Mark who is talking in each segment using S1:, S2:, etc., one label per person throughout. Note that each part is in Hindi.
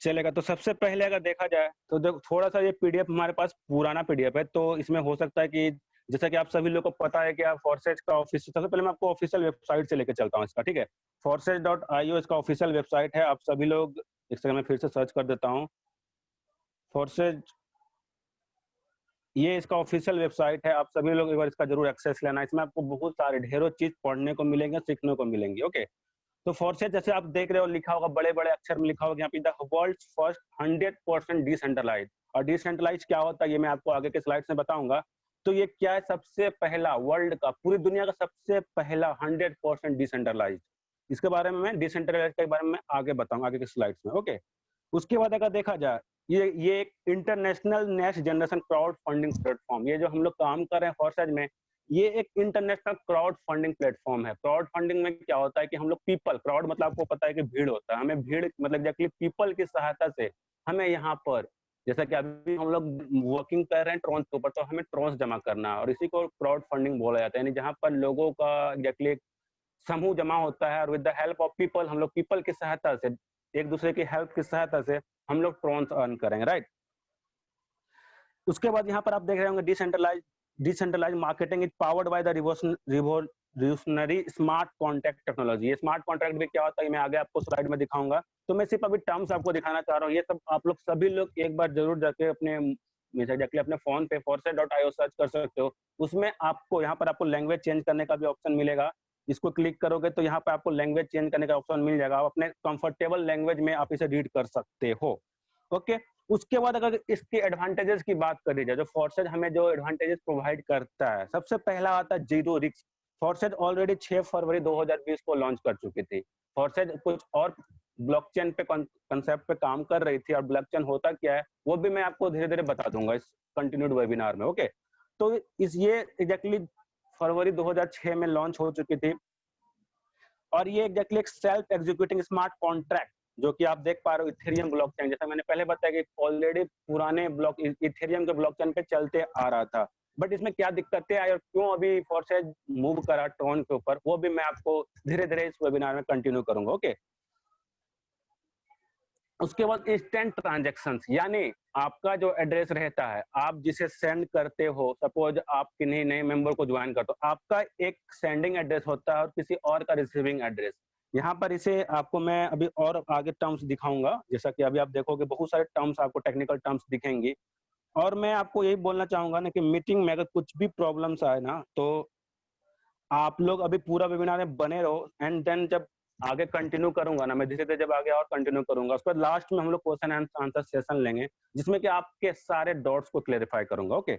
S1: चलेगा। तो सबसे पहले अगर देखा जाए तो थोड़ा सा ये पीडीएफ हमारे पास पुराना पीडीएफ है, तो इसमें हो सकता है कि जैसा कि आप सभी लोग को पता है कि आप फॉरसेज का ऑफिस, सबसे पहले मैं आपको ऑफिशियल वेबसाइट से लेके चलता हूँ इसका, ठीक है। forces.io इसका ऑफिशियल वेबसाइट है। आप सभी लोग, एक सेकंड में फिर से सर्च कर देता हूँ। फॉरसेज, ये इसका ऑफिशियल वेबसाइट है। आप सभी लोग एक बार इसका जरूर एक्सेस लेना। इसमें आपको बहुत सारे ढेरों चीज पढ़ने को मिलेंगे, सीखने को मिलेंगी। ओके, तो फॉरसेज जैसे आप देख रहे हो लिखा होगा, बड़े बड़े अक्षर में लिखा होगा यहाँ पे, द वर्ल्ड्स फर्स्ट 100% डिसेंट्रलाइज। और डिसेंट्रलाइज क्या होता है ये मैं आपको आगे के स्लाइड्स में बताऊंगा। तो ये क्या है, सबसे पहला वर्ल्ड का, पूरी दुनिया का सबसे पहला 100% डिसेंट्रलाइज। इसके बारे में मैं डिसेंट्रलाइज के बारे में आगे बताऊंगा आगे के स्लाइड्स में। ओके, उसके बाद अगर देखा जाए, ये एक international next generation crowd funding platform, ये जो हम लोग काम कर रहे हैं फॉरसेज में, ये एक इंटरनेशनल क्राउड फंडिंग प्लेटफॉर्म है। क्राउड फंडिंग में क्या होता है कि हम लोग पीपल, क्राउड मतलब आपको पता है कि भीड़ होता है, हमें भीड़ मतलब एग्जैक्टली पीपल की सहायता से हमें यहाँ पर, जैसा कि अभी हम लोग वर्किंग कर रहे हैं ट्रॉन्स के ऊपर, तो हमें ट्रॉन्स जमा करना है और इसी को क्राउड फंडिंग बोला जाता है। यानी जहाँ पर लोगों का एग्जैक्टली समूह जमा होता है और with the help of people, हम लोग पीपल की सहायता से, एक दूसरे की हेल्प की सहायता से हम लोग ट्रॉन्स अर्न करेंगे, राइट। उसके बाद यहाँ पर आप देख रहे होंगे decentralize marketing is powered by the revolutionary smart contract technology. ये स्मार्ट कॉन्ट्रैक्ट भी क्या होता है मैं आगे आपको स्लाइड में दिखाऊंगा। तो मैं सिर्फ अभी टर्म्स आपको दिखाना चाह रहा हूँ। ये सब आप लोग सभी लोग एक बार जरूर जाके अपने फोन पे forces.io सर्च कर सकते हो। उसमें आपको यहाँ पर आपको लैंग्वेज चेंज करने का भी ऑप्शन मिलेगा। इसको क्लिक करोगे तो यहाँ पे आपको लैंग्वेज चेंज करने का ऑप्शन मिल जाएगा। आप अपने कंफर्टेबल लैंग्वेज में आप इसे रीड कर सकते हो। ओके, उसके बाद अगर इसके एडवांटेजेस की बात करी जाए, जो फॉरसेज हमें जो एडवांटेजेस प्रोवाइड करता है, सबसे पहला आता है जीरो रिस्क। फॉरसेज ऑलरेडी 6 फरवरी 2020 को लॉन्च कर चुकी थी। फॉरसेज कुछ और ब्लॉकचेन पे कंसेप्ट पे काम कर रही थी, और ब्लॉकचेन होता क्या है वो भी मैं आपको धीरे धीरे बता दूंगा इस कंटिन्यूड वेबिनार में। ओके, तो इस ये एग्जैक्टली फरवरी 2006 में लॉन्च हो चुकी थी, और ये एग्जैक्टली एक सेल्फ एग्जीक्यूटिंग स्मार्ट कॉन्ट्रैक्ट, जो कि आप देख पा रहे हो इथेरियम ब्लॉकचेन, जैसा मैंने पहले बताया कि ऑलरेडी पुराने ब्लॉक इथेरियम के ब्लॉकचेन पे चलते आ रहा था। बट इसमें क्या दिक्कतें आई और क्यों अभी फॉरसेज मूव करा ट्रॉन के ऊपर, वो भी मैं आपको धीरे धीरे इस वेबिनार में कंटिन्यू करूंगा। ओके, उसके बाद इंस्टेंट ट्रांजेक्शन्स, यानी आपका जो एड्रेस रहता है, आप जिसे सेंड करते हो, सपोज आप किन्हीं नए मेंबर को ज्वाइन करते हो, आपका एक सेंडिंग एड्रेस होता है और किसी और का रिसीविंग एड्रेस। यहाँ पर इसे आपको मैं अभी और आगे टर्म्स दिखाऊंगा, जैसा कि अभी आप देखोगे बहुत सारे टर्म्स आपको टेक्निकल टर्म्स दिखेंगी। और मैं आपको यही बोलना चाहूंगा ना कि मीटिंग में अगर कुछ भी प्रॉब्लम्स आए ना, तो आप लोग अभी पूरा वेबिनार में बने रहो, एंड देन जब आगे कंटिन्यू करूंगा ना मैं, धीरे धीरे जब आगे और कंटिन्यू करूंगा, उसके बाद लास्ट में हम लोग क्वेश्चन एंड आंसर सेशन लेंगे, जिसमें कि आपके सारे डॉट्स को क्लेरिफाई करूंगा। ओके,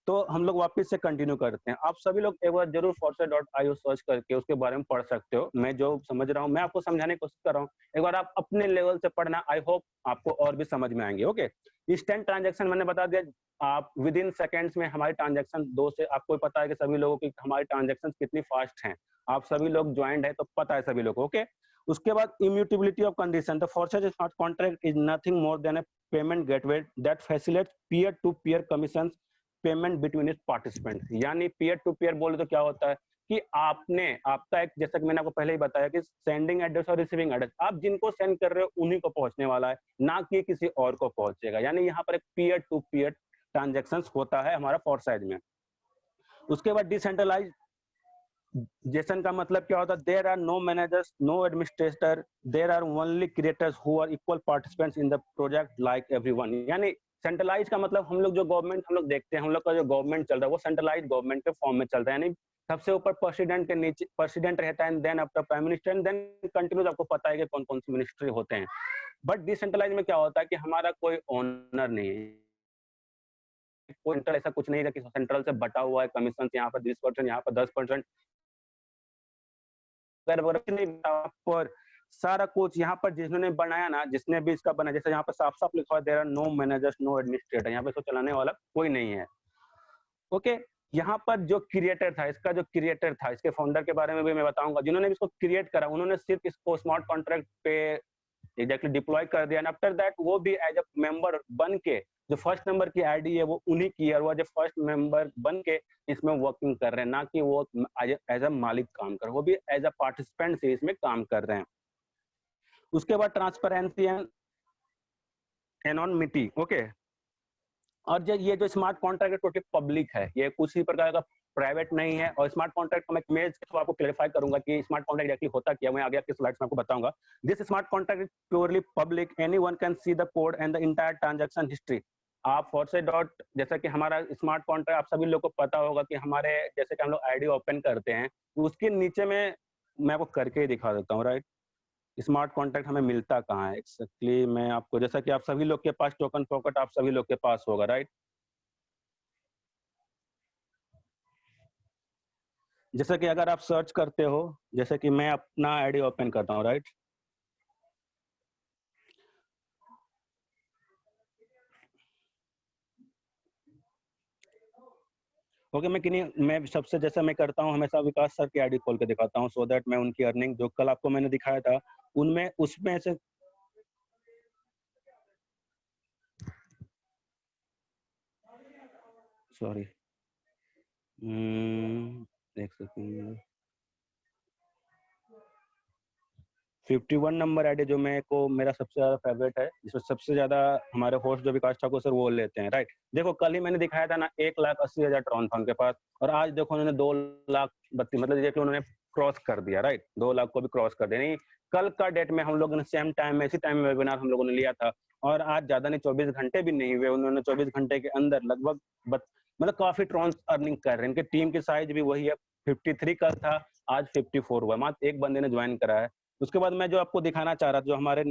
S1: तो हम लोग वापस से कंटिन्यू करते हैं। आप सभी लोग एक बार जरूर forces.io सर्च करके उसके बारे में पढ़ सकते हो। मैं जो समझ रहा हूँ मैं आपको समझाने की कोशिश कर रहा हूँ, एक बार आप अपने लेवल से पढ़ना, आई होप आपको और भी समझ में आएंगे। ओके, इंस्टेंट ट्रांजेक्शन मैंने बता दिया, आप विद इन सेकेंड्स में हमारी ट्रांजेक्शन दो से, आपको पता है कि सभी लोगों की हमारी ट्रांजेक्शन कितनी फास्ट हैं, आप सभी लोग ज्वाइंट है तो पता है सभी लोग को। ओके, उसके बाद immutability of condition, the Forsage smart contract is nothing more than a payment gateway that facilitates peer to peer commissions payment between its participants. यानी पीयर टू पीयर बोले तो क्या होता है कि आपका एक, जैसा कि मैंने आपको पहले ही बताया कि सेंडिंग एड्रेस और रिसीविंग एड्रेस, आप जिनको सेंड कर रहे हो उन्हीं को पहुंचने वाला है, ना कि किसी और को पहुंचेगा। यानी यहाँ पर एक पीयर टू पीयर ट्रांजेक्शन होता है हमारा फॉरसेज में। उसके बाद डिसेंट्रलाइज जेसन का मतलब क्या होता है, there are no managers, no administrator, there are only creators who are equal participants in the project like everyone. यानी सेंट्रलाइज का मतलब हम लोग जो गवर्नमेंट हम लोग देखते हैं, हम लोग का जो गवर्नमेंट चल रहा है वो सेंट्रलाइज गवर्नमेंट के फॉर्म में चल रहा है। यानी सबसे ऊपर प्रेसिडेंट के नीचे प्रेसिडेंट रहता है, then after prime minister, and then continues, आपको पता है कि कौन कौन से मिनिस्ट्री होते हैं। बट डिसेंट्रलाइज में क्या होता है कि हमारा कोई ओनर नहीं है, कोई सेंट्रल ऐसा कुछ नहीं है कि सेंट्रल से बटा हुआ है कमीशन, यहाँ पर 20%, यहाँ पर 10%, पर सारा कुछ यहाँ पर जिन्होंने बनाया ना, जिसने भी इसका बना, जैसे यहाँ पर साफ साफ लिखा हुआ there are no managers, no administrator, यहाँ पे इसको चलाने वाला कोई नहीं है। ओके, यहाँ पर जो क्रिएटर था, इसका जो क्रिएटर था, इसके फाउंडर के बारे में भी मैं बताऊंगा, जिन्होंने इसको क्रिएट करा, उन्होंने सिर्फ इसको स्मार्ट कॉन्ट्रैक्ट पे एग्जैक्टली डिप्लॉय कर दिया, एंड आफ्टर दैट वो भी एज अ मेंबर बन के, जो फर्स्ट नंबर की आईडी है वो उन्हीं की है, और वो जो फर्स्ट मेंबर बन के इसमें वर्किंग कर रहे हैं, ना कि वो एज अ मालिक काम कर, वो भी एज अ पार्टिसिपेंट से इसमें काम कर रहे हैं। उसके बाद ट्रांसपेरेंसी एंड एनोनिमिटी, ओके। और ये जो स्मार्ट कॉन्ट्रैक्ट है टोटली पब्लिक है, ये कुछ ही प्रकार का प्राइवेट नहीं है। और स्मार्ट कॉन्ट्रैक्ट को मैं इमेज तो आपको क्लेरिफाई करूंगा कि स्मार्ट कॉन्ट्रैक्ट एक्चुअली होता क्या है, मैं आगे आपके स्लाइड्स में आपको बताऊंगा। This smart contract is purely public, anyone can see the code and the entire transaction history. आप फॉरसे डॉट, जैसा कि हमारा स्मार्ट कॉन्ट्रैक्ट आप सभी लोग को पता होगा कि हमारे जैसे कि हम लोग आईडी ओपन करते हैं, उसके नीचे में मैं आपको करके ही दिखा देता हूँ, राइट। स्मार्ट कॉन्ट्रैक्ट हमें मिलता कहाँ है एक्चुअली, मैं आपको, जैसा कि आप सभी लोग के पास टोकन पॉकेट आप सभी लोग के पास होगा, राइट। जैसे कि अगर आप सर्च करते हो, जैसे कि मैं अपना आईडी ओपन करता हूँ, राइट। ओके, मैं सबसे जैसा मैं करता हूँ हमेशा विकास सर की आईडी खोल के दिखाता हूँ, सो दैट मैं उनकी अर्निंग जो कल आपको मैंने दिखाया था उनमें उसमें से सॉरी देख सकते हैं 51 नंबर आईडी जो मेरे को मेरा सबसे ज्यादा फेवरेट है, जिसमें सबसे ज्यादा हमारे होस्ट जो विकास ठाकुर सर वो लेते हैं, राइट। देखो कल ही मैंने दिखाया था ना 1,80,000 ट्रॉन था उनके पास, और आज देखो उन्होंने 2,32,000, मतलब ये कि उन्होंने क्रॉस कर दिया, राइट। 2 लाख को भी क्रॉस कर दिया। नहीं, कल का डेट में हम लोगों ने सेम टाइम में इसी टाइम में वेबिनार हम लोगों ने लिया था, और आज ज्यादा नहीं 24 घंटे भी नहीं हुए, उन्होंने 24 घंटे के अंदर लगभग मतलब काफी ट्रॉन्स अर्निंग कर रहे हैं। इनके टीम की साइज भी वही है, 53 कल था, आज 54 हुआ, मात्र एक बंदे ने ज्वाइन करा है। उसके बाद मैं जो आपको दिखाना चाह रहा था, जो हमारे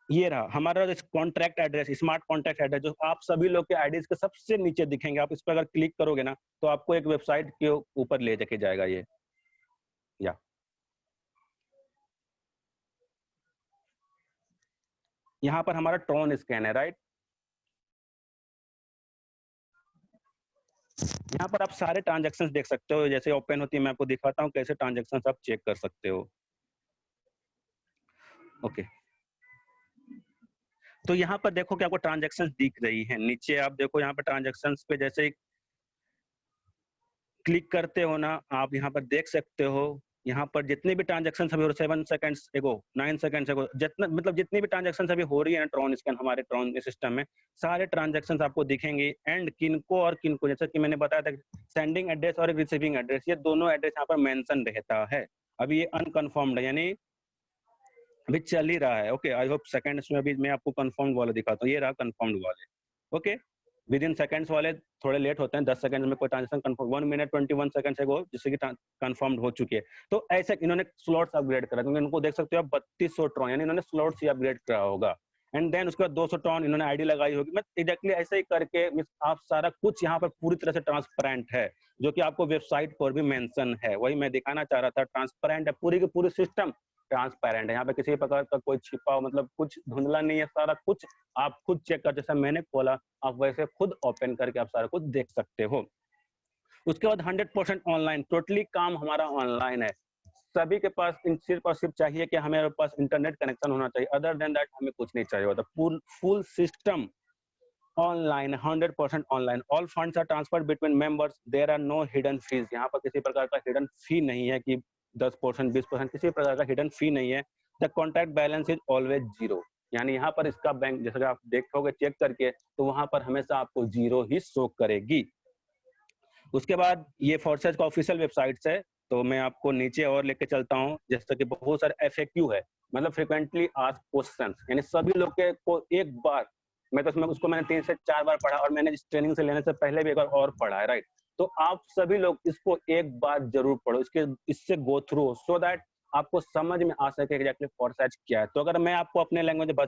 S1: ये रहा हमारा contract address, smart contract address, जो आप सभी लोग के आईडीज के सबसे नीचे दिखेंगे। आप इस पर अगर क्लिक करोगे ना तो आपको एक वेबसाइट के ऊपर ले जाके जाएगा ये, या यहाँ पर हमारा ट्रॉन स्कैन है, राइट। यहाँ पर आप सारे ट्रांजेक्शन देख सकते हो, जैसे ओपन होती है मैं आपको दिखाता हूँ कैसे ट्रांजेक्शन आप चेक कर सकते हो, ओके। तो यहाँ पर देखो कि आपको ट्रांजेक्शन दिख रही है, नीचे आप देखो यहाँ पर ट्रांजेक्शन पे जैसे क्लिक करते हो ना, आप यहाँ पर देख सकते हो, यहाँ पर जितने भी ट्रांजेक्शन अभी 7 सेकंड्स एगो, 9 सेकंड्स एगो, जितना मतलब जितनी भी ट्रांजेक्शन अभी हो रही है ना ट्रॉन स्कैन हमारे ट्रॉन सिस्टम में, सारे ट्रांजेक्शन आपको दिखेंगे। एंड किनको और किनको, जैसा कि मैंने बताया था, सेंडिंग एड्रेस और रिसीविंग एड्रेस, ये दोनों एड्रेस यहाँ पर मेंशन रहता है। अभी ये अनकन्फर्म्ड है, यानी अभी चल ही रहा है, ओके। आई होप सेकंड्स में अभी मैं आपको कंफर्म्ड वाला दिखाता हूँ, ये रहा कंफर्म्ड वाले, ओके। विद इन सेकंड्स वाले थोड़े लेट होते हैं, 10 सेकंड में कोई ट्रांजेक्शन कंफर्म, 1 मिनट 21 सेकंड से वो जिससे कि कंफर्म्ड हो चुकी है। तो ऐसे इन्होंने स्लॉट्स अपग्रेड करा, क्योंकि इनको देख सकते हो आप 3200 ट्रॉन, यानी इन्होंने स्लॉट्स ही अपग्रेड करा होगा। एंड देन उसके बाद 200 ट्रॉन इन्होंने आईडी लगाई होगी, मतलब एग्जैक्टली ऐसे ही करके आप सारा कुछ यहाँ पर पूरी तरह से ट्रांसपेरेंट है, जो कि आपको वेबसाइट पर भी मेंशन है। वही मैं दिखाना चाह रहा था, ट्रांसपेरेंट है, पूरी की पूरी सिस्टम ट्रांसपेरेंट है। यहाँ पे किसी प्रकार का कोई छिपा मतलब कुछ धुंधला नहीं है, सारा कुछ आप खुद चेक कर, जैसा मैंने खोला आप वैसे खुद ओपन करके आप सारा कुछ देख सकते हो। उसके बाद 100% ऑनलाइन, टोटली काम हमारा ऑनलाइन है। सभी के पास सिर्फ और सिर्फ चाहिए कि हमारे पास इंटरनेट कनेक्शन होना चाहिए, अदर देन दैट हमें कुछ नहीं चाहिए होता। Full system online, 100% online. All funds are transferred between members, there are no hidden fees. यहाँ पर किसी प्रकार का हिडन फी नहीं है कि 10% 20%, किसी प्रकार का हिडन फी नहीं है। The contact balance is always zero, यानी यहाँ पर इसका बैंक जैसे आप देखोगे चेक करके तो वहां पर हमेशा आपको जीरो ही शो करेगी। उसके बाद ये फोर्सेज का ऑफिशियल वेबसाइट है, तो मैं आपको नीचे और लेके चलता हूँ। जैसे कि बहुत सारे एफएक्यू है, मतलब फ्रिक्वेंटली आस्क्ड क्वेश्चंस, यानी सभी लोग के को एक बार मैं तो उसको मैंने 3 से 4 बार पढ़ा, और मैंने इस ट्रेनिंग से लेने से पहले भी एक बार और पढ़ा है, राइट। तो आप सभी लोग इसको एक बार जरूर पढ़ो, इससे गो थ्रू, सो दैट आपको समझ में आ सके एग्जैक्टली फोर्सेज क्या है। तो अगर मैं आपको अपने लैंग्वेज में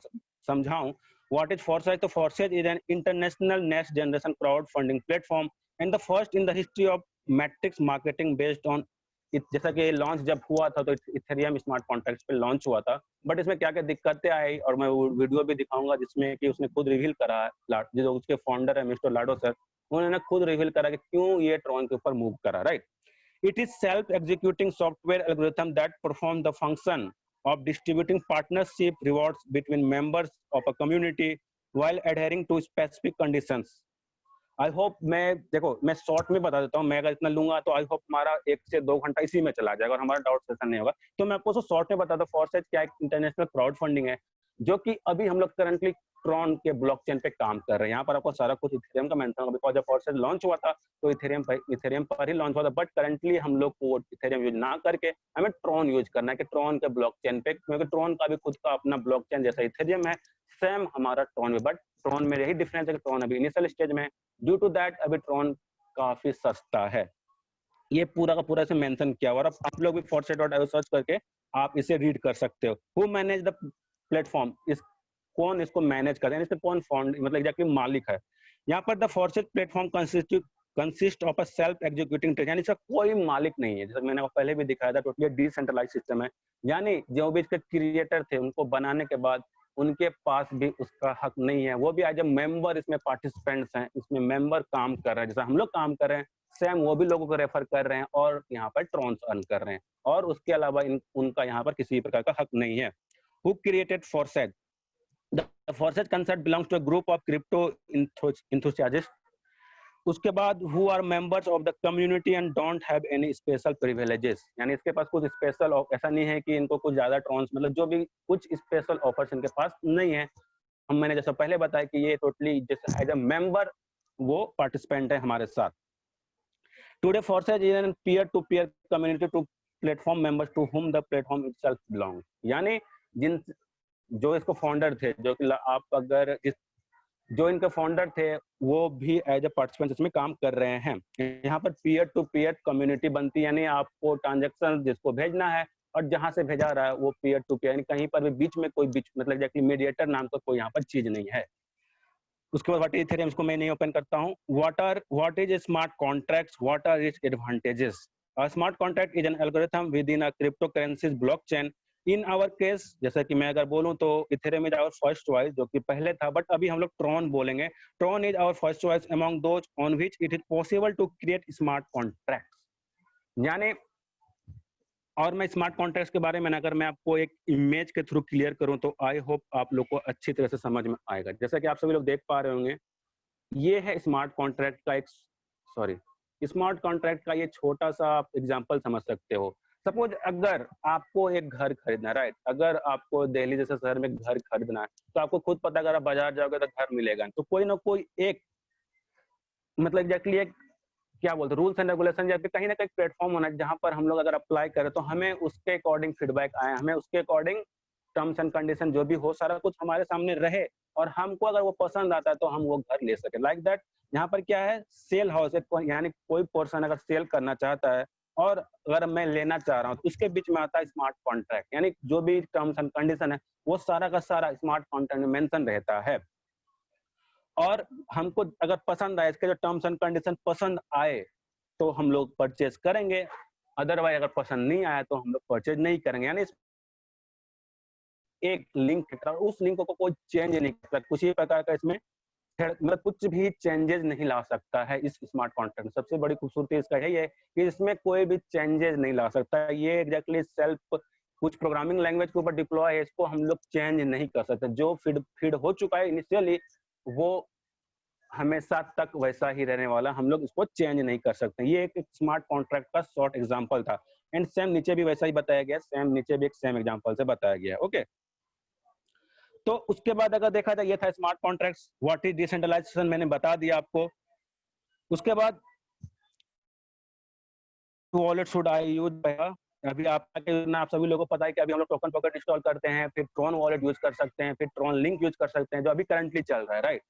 S1: समझाऊं, व्हाट इज फोर्सेज, तो forces is an international next generation crowd funding platform and the first in the history of matrix marketing based on. जैसा कि लॉन्च जब हुआ था तो इथेरियम स्मार्ट कॉन्ट्रैक्ट्स पे लॉन्च हुआ था, बट इसमें क्या क्या दिक्कतें आई, और मैं वो वीडियो भी दिखाऊंगा जिसमें कि उसने खुद रिवील करा है, जो उसके फाउंडर है मिस्टर लाडो सर, उन्होंने खुद रिवील करा कि क्यों ये ट्रॉन के ऊपर मूव करा, right. It is self executing software algorithm that perform the function of distributing partnership rewards between members of a community while adhering to specific conditions. I hope मैं शॉर्ट में बता देता हूँ, मैं अगर इतना लूंगा तो आई होप हमारा 1 से 2 घंटा इसी में चला जाएगा और हमारा डाउट सेशन नहीं होगा। तो मैं आपको शॉर्ट में बताता हूँ, फॉरसेज क्या एक इंटरनेशनल क्राउड फंडिंग है, जो कि अभी हम लोग करंटली ट्रॉन के ब्लॉकचेन पे काम कर रहे हैं। यहाँ पर आपको सारा कुछ इथेरियम का मेंशन होगा, बिकॉज़ जब फॉरसेज लॉन्च हुआ था तो इथेरियम पर ही लॉन्च हुआ था, बट करंटली हम लोग को इथेरियम यूज ना करके हमें ट्रॉन यूज करना है कि ट्रॉन के ब्लॉकचेन पे, क्योंकि ट्रॉन का भी खुद का अपना ब्लॉकचेन जैसा इथेरियम है, सेम हमारा ट्रॉन में, बट ट्रॉन में यही डिफरेंस है कि ट्रॉन अभी इनिशियल स्टेज में है, ड्यू टू दैट अभी ट्रॉन काफी सस्ता है। ये पूरा का पूरा इसे मेंशन किया हुआ, और आप लोग भी force.io सर्च करके आप इसे रीड कर सकते हो। हु मैनेज द प्लेटफॉर्म, इस कौन इसको मैनेज कर रहे हैं, इससे कौन फाउंड मतलब एग्जैक्टली मालिक है। यहाँ पर the Forsage platform consist of a self executing trust, यानी इसका कोई मालिक नहीं है, जैसे मैंने पहले भी दिखाया था, टोटली डिसेंट्रलाइज सिस्टम है। यानी जो भी इसके क्रिएटर थे उनको बनाने के बाद उनके पास भी उसका हक नहीं है, वो भी एज ए मेंबर इसमें पार्टिसिपेंट्स हैं, इसमें मेंबर काम कर रहे हैं, जैसा हम लोग काम कर रहे हैं सेम वो भी लोगों को रेफर कर रहे हैं और यहाँ पर ट्रॉन्स अर्न कर रहे हैं, और उसके अलावा उनका यहाँ पर किसी प्रकार का हक नहीं है। Who created Forsage? The Forsage concept belongs to a group of crypto enthusiasts। उसके बाद who are members of the community and don't have any special privileges, यानी इसके पास कुछ स्पेशल, ऐसा नहीं है कि इनको कुछ ज्यादा ट्रॉन्स मतलब जो भी कुछ स्पेशल ऑफर्स इनके पास नहीं है। मैंने जैसा पहले बताया कि ये टोटली जैसे एज अ मेंबर वो पार्टिसिपेंट है हमारे साथ। Today, Forsage is a peer-to-peer community to platform members to whom the platform itself belongs। यानी जिन जो इसको फाउंडर थे, जो कि आप अगर इस जो इनके फाउंडर थे वो भी एज ए पार्टिसिपेंट इसमें काम कर रहे हैं। यहाँ पर पीयर टू पीयर कम्युनिटी बनती है, यानी आपको ट्रांजेक्शन जिसको भेजना है और जहां से भेजा रहा है वो पीयर टू पीयर, यानी कहीं पर भी बीच में कोई मतलब एग्जैक्टली मीडिएटर नाम का कोई यहाँ पर चीज नहीं है। उसके बाद व्हाट इज इथेरियम, इसको मैं नहीं ओपन करता हूँ। What is smart contracts, what are its advantages? A smart contract is an algorithm within a cryptocurrency's blockchain। In our case, जैसा कि मैं अगर बोलूं तो Ethereum is our first choice, जो कि पहले था, बट अभी हम लोग ट्रॉन बोलेंगे। Tron is our first choice among those on which it is possible to create smart contracts. यानी, और मैं स्मार्ट कॉन्ट्रैक्ट्स के बारे में अगर मैं आपको एक इमेज के थ्रू क्लियर करूं तो आई होप आप लोग को अच्छी तरह से समझ में आएगा। जैसा कि आप सभी लोग देख पा रहे होंगे, ये है स्मार्ट कॉन्ट्रैक्ट का स्मार्ट कॉन्ट्रैक्ट का ये छोटा सा आप एग्जांपल समझ सकते हो। सपोज अगर आपको एक घर खरीदना, राइट, अगर आपको दिल्ली जैसे शहर में घर खरीदना है तो आपको खुद पता, अगर आप बाजार जाओगे तो घर मिलेगा, तो कोई ना कोई एक मतलब एग्जैक्टली एक क्या बोलते हैं रूल्स एंड रेगुलेशन, या फिर कहीं ना कहीं प्लेटफॉर्म होना है जहां पर हम लोग अगर अप्लाई करें तो हमें उसके अकॉर्डिंग फीडबैक आए, हमें उसके अकॉर्डिंग टर्म्स एंड कंडीशन जो भी हो सारा कुछ हमारे सामने रहे, और हमको अगर वो पसंद आता है तो हम वो घर ले सके। लाइक दैट यहाँ पर क्या है, सेल हाउस है, यानी कोई पर्सन अगर सेल करना चाहता है और अगर मैं लेना चाह रहा हूँ तो उसके बीच में आता है स्मार्ट कॉन्ट्रैक्ट, यानी जो भी टर्म्स एंड कंडीशन है वो सारा का सारा स्मार्ट कॉन्ट्रैक्ट में मेंशन रहता है। और हमको अगर पसंद आए, इसके जो टर्म्स एंड कंडीशन पसंद आए तो हम लोग परचेज करेंगे, अदरवाइज अगर पसंद नहीं आया तो हम लोग परचेज नहीं करेंगे। यानी एक लिंक है, उस लिंक को कोई चेंज नहीं कर सकता, कुछ ही प्रकार का इसमें मतलब कुछ भी चेंजेस नहीं ला सकता है इस स्मार्ट कॉन्ट्रैक्ट में। सबसे बड़ी खूबसूरती इसका यही है कि इसमें कोई भी चेंजेस नहीं ला सकता। ये एग्जैक्टली सेल्फ कुछ प्रोग्रामिंग लैंग्वेज के ऊपर डिप्लॉय है, इसको हम लोग चेंज नहीं कर सकते। जो फीड हो चुका है इनिशियली वो हमेशा तक वैसा ही रहने वाला, हम लोग इसको चेंज नहीं कर सकते। ये एक स्मार्ट कॉन्ट्रैक्ट का शॉर्ट एग्जांपल था, एंड सेम नीचे भी वैसा ही बताया गया, सेम नीचे भी एक सेम एग्जांपल से बताया गया है। ओके, तो उसके बाद अगर देखा जाए, ये था smart contracts. What is decentralization मैंने बता दिया आपको। उसके बाद वॉलेट शुड आई यूज, अभी आप सभी लोगों को पता है कि अभी हम लोग टोकन पॉकेट इंस्टॉल करते हैं, फिर ट्रॉन वॉलेट यूज कर सकते हैं, फिर ट्रॉन लिंक यूज कर सकते हैं, जो अभी करंटली चल रहा है, right.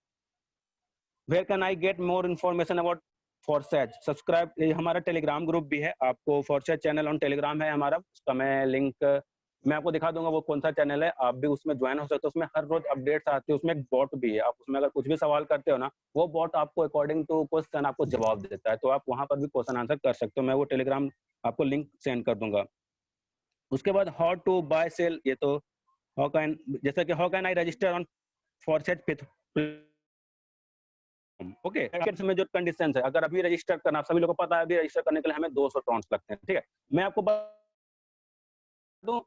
S1: Where can I get more information about Forsage? Subscribe, हमारा टेलीग्राम ग्रुप भी है, आपको फॉरसेज चैनल ऑन टेलीग्राम है हमारा, उसका मैं लिंक मैं आपको दिखा दूंगा वो कौन सा चैनल है, आप भी उसमें ज्वाइन हो सकते हो। उसमें हर रोज अपडेट्स आती है, उसमें एक बॉट भी है, आप उसमें अगर कुछ भी सवाल करते हो ना, वो बॉट आपको अकॉर्डिंग टू क्वेश्चन आपको जवाब देता है, तो आप वहां पर भी क्वेश्चन आंसर कर सकते हो। मैं वो टेलीग्राम आपको लिंक सेंड कर दूंगा। उसके बाद हाउ टू बाय सेल, ये तो जैसा कि how can I register on Forsage okay. में जो कंडीशन है, अगर अभी रजिस्टर करना, सभी लोगों को पता है अभी रजिस्टर करने के लिए हमें 200 ट्रॉन्स लगते हैं, ठीक है। मैं आपको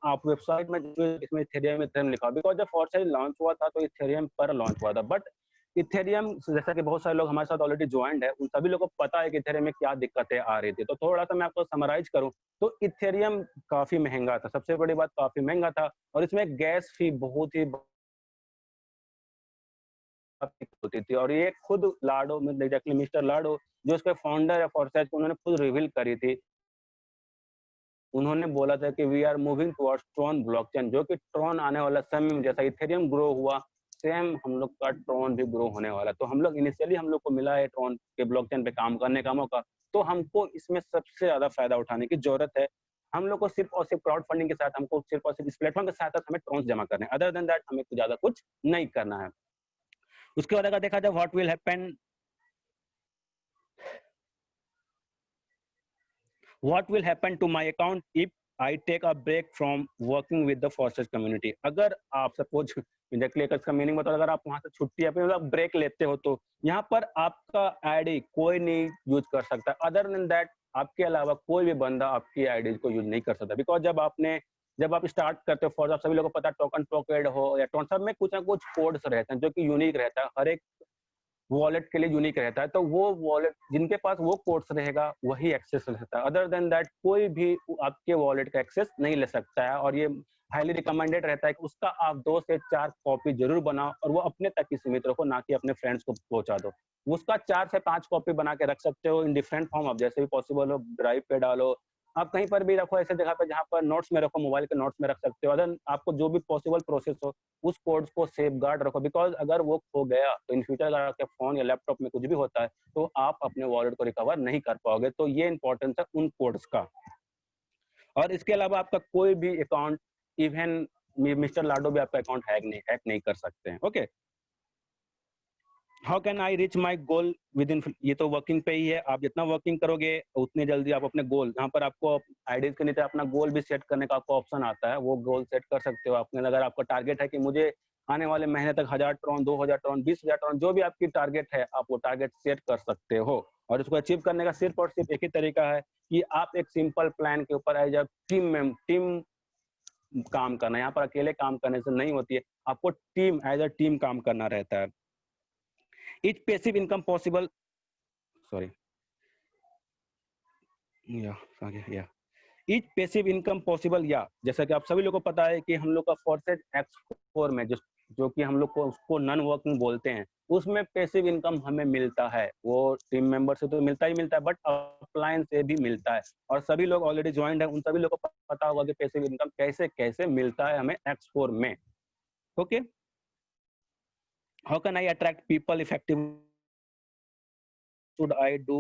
S1: आप वेबसाइट में जो इसमें इथेरियम लिखा, बिकॉज जब फॉरसेज लॉन्च हुआ था तो इथेरियम पर लॉन्च हुआ था, बट इथेरियम जैसा कि बहुत सारे लोग हमारे साथ ऑलरेडी ज्वाइंट है, उन सभी लोगों को पता है कि इथेरियम में क्या दिक्कतें आ रही थी। तो थोड़ा-सा मैं आपको समराइज़ करूँ, तो इथेरियम काफ़ी महँगा था, सबसे बड़ी बात काफ़ी महँगा था और इसमें गैस फी बहुत ही होती थी और ये खुद लाडो में एग्ज़ैक्टली मिस्टर लाडो जो उसके फाउंडर है फॉरसेज उन्होंने खुद रिवील करी थी। उन्होंने बोला था कि we are moving towards Tron blockchain जो कि ट्रॉन आने वाला समय में जैसा इथेरियम ग्रो हुआ, सेम हम लोग का ट्रॉन भी ग्रो होने वाला है। तो हम लोग इनिशियली हम लोग को मिला है ट्रॉन के ब्लॉकचेन पे काम करने का मौका, तो हमको इसमें सबसे ज़्यादा फ़ायदा उठाने की ज़रूरत है। हम लोग को सिर्फ़ और सिर्फ़ क्राउड फंडिंग के साथ हमको सिर्फ़ और सिर्फ़ इस प्लेटफ़ॉर्म के साथ-साथ हमें ट्रॉन्स जमा करने हैं। अदर देन दैट हमें कुछ ज़्यादा कुछ नहीं करना है। उसके बाद अगर देखा जाए what will happen what will happen to my account if I take a break from working with the forces community? अगर आप सपोज एग्जैक्टली इसका मीनिंग बताओ, अगर आप वहां से छुट्टी अपनी मतलब ब्रेक लेते हो तो यहाँ पर आपका आईडी कोई नहीं यूज कर सकता। अदर देन दैट आपके अलावा कोई भी बंदा आपकी आईडी को यूज नहीं कर सकता, बिकॉज जब आप स्टार्ट करते हो फॉर आप सभी लोगों को पता टोकन पॉकेट हो या टोन सब में कुछ ना कुछ कोड्स रहते हैं जो कि यूनिक रहता है, हर एक वॉलेट के लिए यूनिक रहता है। तो वो वॉलेट जिनके पास वो कोड्स रहेगा वही एक्सेस ले सकता है। अदर देन दैट कोई भी आपके वॉलेट का एक्सेस नहीं ले सकता है और ये हाईली रिकमेंडेड रहता है कि उसका आप 2 से 4 कॉपी जरूर बनाओ और वो अपने तक ही सीमित रखो, ना कि अपने फ्रेंड्स को पहुंचा दो। उसका 4 से 5 कॉपी बना के रख सकते हो इन डिफरेंट फॉर्म, आप जैसे भी पॉसिबल हो ड्राइव पे डालो, आप कहीं पर भी रखो, ऐसे जगह पे जहाँ पर नोट्स में रखो, मोबाइल के नोट्स में रख सकते हो। अदर आपको जो भी पॉसिबल प्रोसेस हो उस कोड्स को सेफगार्ड रखो, बिकॉज अगर वो खो गया तो इन फ्यूचर अगर आपके फोन या लैपटॉप में कुछ भी होता है तो आप अपने वॉलेट को रिकवर नहीं कर पाओगे। तो ये इंपॉर्टेंस है उन कोड्स का। और इसके अलावा आपका कोई भी अकाउंट, इवन मिस्टर लाडो भी आपका अकाउंट हैक नहीं कर सकते हैं। Okay, how can I reach my goal with in, ये तो वर्किंग पे ही है, आप जितना वर्किंग करोगे उतनी जल्दी आप अपने गोल, यहाँ पर आपको आईडीज के नीचे अपना गोल भी सेट करने का आपको ऑप्शन आता है, वो गोल सेट कर सकते हो। आपने अगर आपका टारगेट है कि मुझे आने वाले महीने तक 1000 ट्रॉन, 2000 ट्रॉन, 20,000 ट्रॉन, जो भी आपकी टारगेट है आप वो टारगेट सेट कर सकते हो। और इसको अचीव करने का सिर्फ और सिर्फ एक ही तरीका है कि आप एक सिंपल प्लान के ऊपर एज अ टीम काम करना है। यहाँ पर अकेले काम करने से नहीं होती है, आपको टीम एज अ टीम काम करना रहता है। Is passive income possible, sorry या इज पैसिव इनकम पॉसिबल, या जैसा कि आप सभी लोगों को पता है कि हम लोग का फॉर्सेज X4 में जो कि हम लोग को उसको नॉन वर्किंग बोलते हैं, उसमें पैसिव इनकम हमें मिलता है। वो टीम मेंबर से तो मिलता ही मिलता है, बट अपलाइन से भी मिलता है। और सभी लोग ऑलरेडी ज्वाइंट है, उन सभी लोगों को पता होगा कि पैसिव इनकम कैसे कैसे मिलता है हमें X4 में। Okay, how can I attract people effective, should I do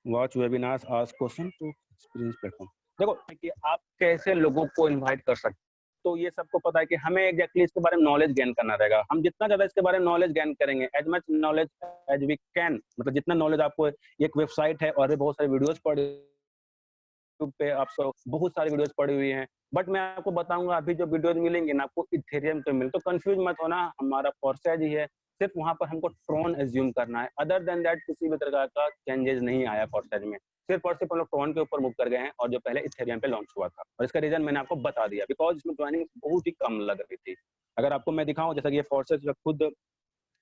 S1: watch webinars, ask question to experience platform. देखो कि आप कैसे लोगों को इनवाइट कर सकते, तो ये सबको पता है कि हमें एग्जैक्टली इसके बारे में नॉलेज गेन करना रहेगा। हम जितना ज्यादा इसके बारे में नॉलेज गेन करेंगे, as much knowledge as we can, मतलब जितना नॉलेज आपको, एक वेबसाइट है और भी बहुत सारे वीडियोस पढ़े यूट्यूब पे, आपको बहुत सारी वीडियोस पड़ी हुई हैं, बट मैं आपको बताऊंगा अभी जो वीडियोस मिलेंगे ना आपको इथेरियम पे मिले, तो कंफ्यूज मत होना, हमारा फॉर्सेज ही है, सिर्फ वहां पर हमको ट्रॉन एज्यूम करना है। अदर देन दैट किसी भी तरह का चेंजेस नहीं आया फॉर्सेज में, सिर्फ और सिर्फ हम लोग ट्रॉन के ऊपर मूव कर गए हैं और जो पहले इथेरियम पे लॉन्च हुआ था। और इसका रीजन मैंने आपको बता दिया, बिकॉज इसमें ज्वाइनिंग बहुत ही कम लग रही थी। अगर आपको मैं दिखाऊं, जैसा कि ये फॉर्सेज खुद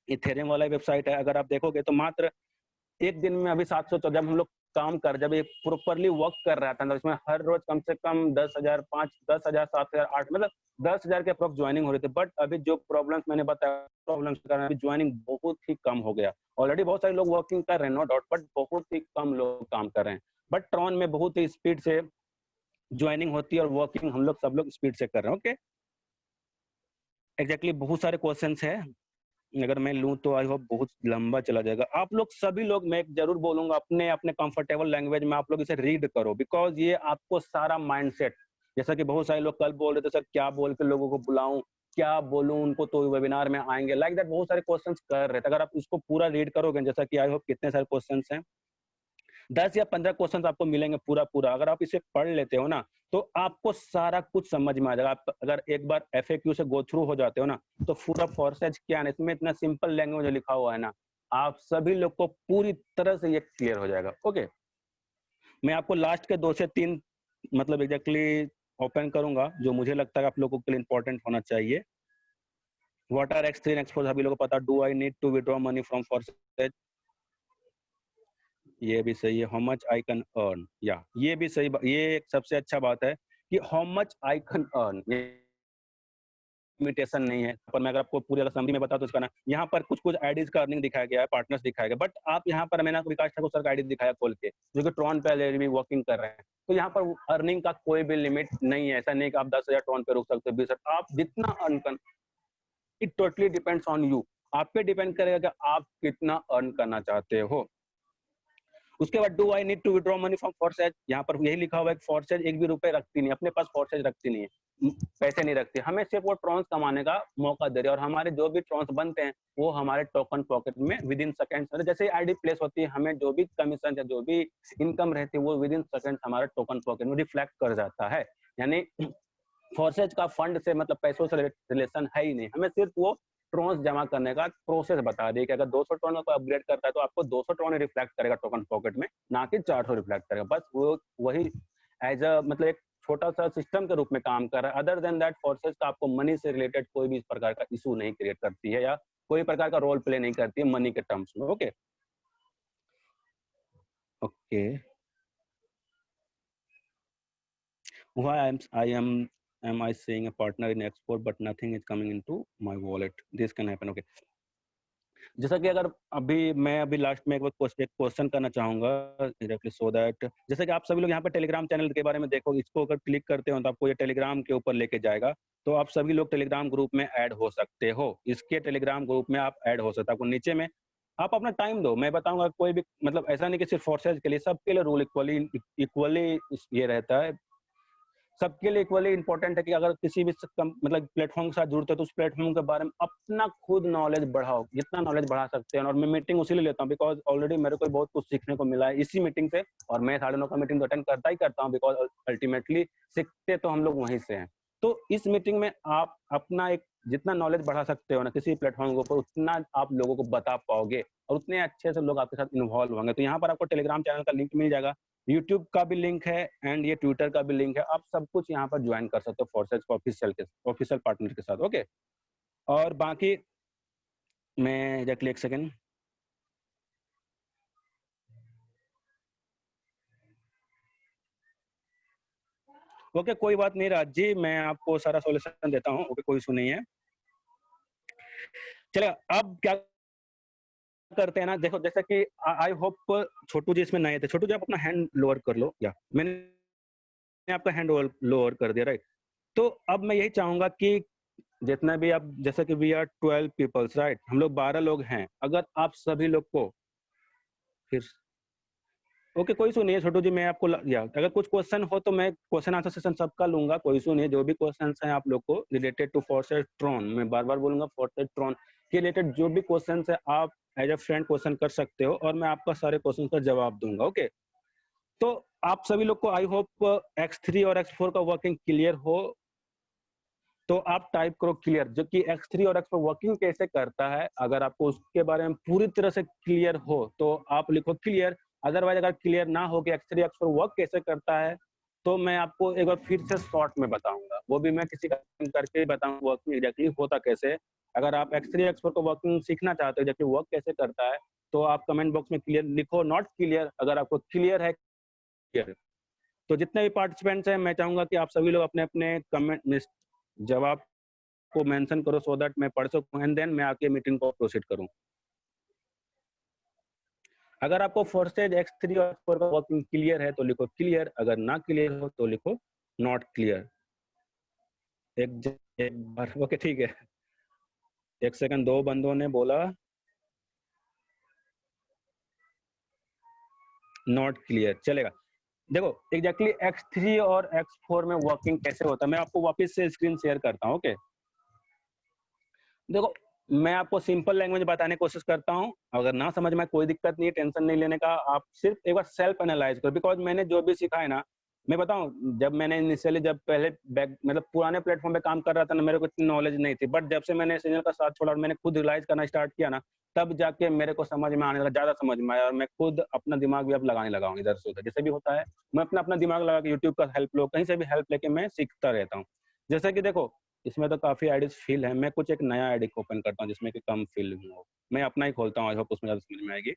S1: इथेरियम वाला वेबसाइट है, अगर आप देखोगे तो मात्र एक दिन में अभी 700, तो जब हम लोग काम कर, जब ये प्रॉपरली वर्क कर रहा था, तो इसमें हर रोज कम से कम 10,000, 10,000, 7,000, 8, मतलब 10,000 के अप्रोक्स ज्वाइनिंग हो रही थी। बट अभी जो प्रॉब्लम्स मैंने बताया, प्रॉब्लम्स के कारण अभी ज्वाइनिंग बहुत ही कम हो गया। ऑलरेडी बहुत सारे लोग वर्किंग कर रहे हैं, नो डाउट, बट बहुत ही कम लोग काम कर रहे हैं। बट ट्रॉन में बहुत ही स्पीड से ज्वाइनिंग होती है और वर्किंग हम लोग सब लोग स्पीड से कर रहे हैं। ओके, एग्जैक्टली बहुत सारे क्वेश्चन है, अगर मैं लूं तो आई होप बहुत लंबा चला जाएगा। आप लोग सभी लोग, मैं जरूर बोलूंगा, अपने अपने कंफर्टेबल लैंग्वेज में आप लोग इसे रीड करो, बिकॉज ये आपको सारा माइंडसेट, जैसा कि बहुत सारे लोग कल बोल रहे थे सर क्या बोल के लोगों को बुलाऊं, क्या बोलूं उनको तो वेबिनार में आएंगे, लाइक दैट बहुत सारे क्वेश्चंस कर रहे थे। अगर आप इसको पूरा रीड करोगे, जैसा कि आई होप कितने सारे क्वेश्चंस हैं, 10 या 15 क्वेश्चंस आपको मिलेंगे पूरा पूरा। अगर आप इसे पढ़ लेते हो ना तो आपको सारा कुछ समझ में आ जाएगा। आप अगर एक बार FAQ से गो थ्रू हो जाते हो ना, तो पूरा फॉर्सेज क्या है, इसमें इतना सिंपल लैंग्वेज लिखा हुआ है ना, आप सभी लोग को पूरी तरह से ये क्लियर हो जाएगा। ओके, मैं आपको लास्ट के 2 से 3, मतलब एग्जैक्टली ओपन करूंगा जो मुझे लगता है आप लोगों के लिए इंपॉर्टेंट होना चाहिए। What are X3 and X4 सभी लोगों को पता। Do I need to withdraw money from Forsage, ये भी सही है। How much I can earn, या ये भी सही, ये एक सबसे अच्छा बात है कि how much I can earn, ये लिमिटेशन नहीं है। पर मैं अगर आपको पूरी अगर समरी में बताऊं तो इसका ना यहाँ पर कुछ कुछ आईडीज का अर्निंग दिखाया गया है, पार्टनर्स दिखाया गया, बट आप यहाँ पर मैंने विकास ठाकुर सर का आईडी दिखाया खोल के, जो कि ट्रॉन पे ऑलरेडी वर्किंग कर रहे हैं। तो यहाँ पर अर्निंग का कोई भी लिमिट नहीं है। ऐसा नहीं कि आप 10,000 ट्रॉन पे रुक सकते हो, 20,000, आप जितना अर्न कर, it totally depends on you. आप पे डिपेंड करेगा कि आप कितना अर्न करना चाहते हो। उसके बाद do I need to withdraw money from Forsage, यहाँ पर यही लिखा हुआ है फॉरसेज एक भी रुपए रखती नहीं, अपने पास फॉरसेज रखती नहीं है, पैसे नहीं रखती, हमें सिर्फ वो ट्रॉन्स कमाने का मौका दे रही है। और हमारे जो भी ट्रॉन्स बनते हैं वो हमारे टोकन पॉकेट में विद इन सेकंड्स, जैसे आईडी प्लेस होती है, हमें जो भी कमीशन या जो भी इनकम रहती है वो विद इन सेकंड्स हमारे टोकन पॉकेट में रिफ्लेक्ट कर जाता है। यानी फॉरसेज का फंड से मतलब पैसों से रिलेशन है ही नहीं, हमें सिर्फ वो ट्रॉन्स जमा करने का प्रोसेस बता दी कि अगर 200 ट्रॉन को अपग्रेड करता है तो आपको 200 ट्रॉन रिफ्लेक्ट करेगा टोकन पॉकेट में, ना कि 400 रिफ्लेक्ट करेगा। बस वो वही एज अ मतलब एक छोटा सा सिस्टम के रूप में काम कर रहा है। अदर देन दैट फोर्सेस का आपको मनी से रिलेटेड कोई भी इस प्रकार का इशू नहीं क्रिएट करती है या कोई प्रकार का रोल प्ले नहीं करती है मनी के टर्म्स में। Okay okay, why am I seeing a partner in export but nothing is coming into my wallet? This can happen. Okay, जैसा कि अगर मैं लास्ट में एक क्वेश्चन करना चाहूंगा डायरेक्टली सो दैट, जैसे कि आप सभी लोग यहाँ पे टेलीग्राम चैनल के बारे में देखो, इसको अगर क्लिक करते हो तो आपको ये टेलीग्राम के ऊपर लेके जाएगा। तो आप सभी लोग टेलीग्राम ग्रुप में ऐड हो सकते हो, इसके टेलीग्राम ग्रुप में आप ऐड हो सकते हो। आपको नीचे में आप अपना टाइम दो, मैं बताऊंगा कोई भी मतलब ऐसा नहीं कि सिर्फ फोर्सेज के लिए, सबके लिए रूल इक्वली ये रहता है, सबके लिए इक्वली इंपॉर्टेंट है कि अगर किसी भी मतलब प्लेटफॉर्म के साथ जुड़ते हो तो उस प्लेटफॉर्म के बारे में अपना खुद नॉलेज बढ़ाओ, जितना नॉलेज बढ़ा सकते हैं। और मैं मीटिंग उसी लिए लेता हूँ बिकॉज ऑलरेडी मेरे को बहुत कुछ सीखने को मिला है इसी मीटिंग से, और मैं 9:30 का मीटिंग तो अटेंड करता ही करता हूँ बिकॉज अल्टीमेटली सीखते तो हम लोग वहीं से हैं। तो इस मीटिंग में आप अपना एक जितना नॉलेज बढ़ा सकते हो ना किसी प्लेटफॉर्म के ऊपर, उतना आप लोगों को बता पाओगे और उतने अच्छे से लोग आपके साथ इन्वॉल्व होंगे। तो यहाँ पर आपको टेलीग्राम चैनल का लिंक मिल जाएगा, यूट्यूब का भी लिंक है एंड ये ट्विटर का भी लिंक है, आप सब कुछ यहाँ पर ज्वाइन कर सकते हो फोर्सेज ऑफिशियल पार्टनर के साथ। ओके, और बाकी मैं एग्जैक्टली एक सेकेंड, ओके कोई बात नहीं राज जी, मैं आपको सारा सॉल्यूशन देता हूँ। ओके कोई इशू नहीं है। चलिए अब क्या करते हैं ना, देखो जैसे कि आई होप छोटू जी इसमें नए थे, छोटू जी आप अपना हैंड लोअर कर लो, या मैंने आपका हैंड लोअर कर दिया, राइट। तो अब मैं यही चाहूंगा कि जितना भी आप, जैसे कि वी आर 12 पीपल्स, राइट, हम लोग 12 लोग हैं, अगर आप सभी लोग को फिर ओके कोई इशू नहीं है छोटू जी, मैं आपको या अगर कुछ क्वेश्चन हो तो मैं क्वेश्चन आंसर सेशन सबका लूंगा, कोई इशू नहीं है। जो भी क्वेश्चन हैं आप लोग को रिलेटेड टू फोर्सेज ट्रॉन, मैं बार बार बोलूंगा फोर्सेज ट्रॉन के रिलेटेड जो भी क्वेश्चन है आप एज अ फ्रेंड क्वेश्चन कर सकते हो और मैं आपका सारे क्वेश्चन का जवाब दूंगा। ओके, तो आप सभी लोग को आई होप X3 और X4 का वर्किंग क्लियर हो, तो आप टाइप करो क्लियर, जो कि X3 और X4 वर्किंग कैसे करता है। अगर आपको उसके बारे में पूरी तरह से क्लियर हो तो आप लिखो क्लियर, अदरवाइज अगर क्लियर ना हो कि X3 X4 वर्क कैसे करता है तो मैं आपको एक बार फिर से शॉर्ट में बताऊंगा, वो भी मैं किसी का करके बताऊंगा वर्किंग एग्जैक्टली होता कैसे है। अगर आप X3 X4 को वर्किंग सीखना चाहते हो एग्जैक्टली वर्क कैसे करता है तो आप कमेंट बॉक्स में क्लियर लिखो, नॉट क्लियर। अगर आपको क्लियर है क्लियर, तो जितने भी पार्टिसिपेंट्स हैं मैं चाहूंगा कि आप सभी लोग अपने अपने कमेंट में जवाब को मेंशन करो सो दैट मैं पढ़ सकूं एंड देन मैं आके मीटिंग को प्रोसीड करूं। अगर आपको फोर्सेज X3 और X4 का वर्किंग क्लियर है तो लिखो क्लियर, अगर ना क्लियर हो तो लिखो नॉट क्लियर। एक बार ओके ठीक है, एक सेकंड, दो बंदों ने बोला नॉट क्लियर, चलेगा। देखो एग्जैक्टली X3 और X4 में वर्किंग कैसे होता है मैं आपको वापस से स्क्रीन शेयर करता हूं। ओके, देखो मैं आपको सिंपल लैंग्वेज बताने की कोशिश करता हूं, अगर ना समझ में कोई दिक्कत नहीं है, टेंशन नहीं लेने का, आप सिर्फ एक बार सेल्फ एनालाइज करो बिकॉज मैंने जो भी सीखा है ना मैं बताऊं, जब मैंने इनिशियली जब पहले बैक मतलब पुराने प्लेटफॉर्म पे काम कर रहा था ना, मेरे को इतनी नॉलेज नहीं थी, बट जब से मैंने सीनियर का साथ छोड़ा और मैंने खुद रियलाइज करना स्टार्ट किया ना, तब जाके मेरे को समझ में आने लगा, ज्यादा समझ में आया, और मैं खुद अपना दिमाग भी अब लगाने लगा हूँ इधर से उधर, जैसे भी होता है मैं अपना अपना दिमाग लगा के यूट्यूब का हेल्प लो, कहीं से भी हेल्प लेके मैं सीखता रहता हूँ। जैसे कि देखो, इसमें तो काफी आईडीज फिल है, मैं कुछ एक नया आईडी ओपन करता हूँ जिसमें कि कम फिल हो, मैं अपना ही खोलता हूँ, आई होप उसमें ज्यादा समझ में आएगी।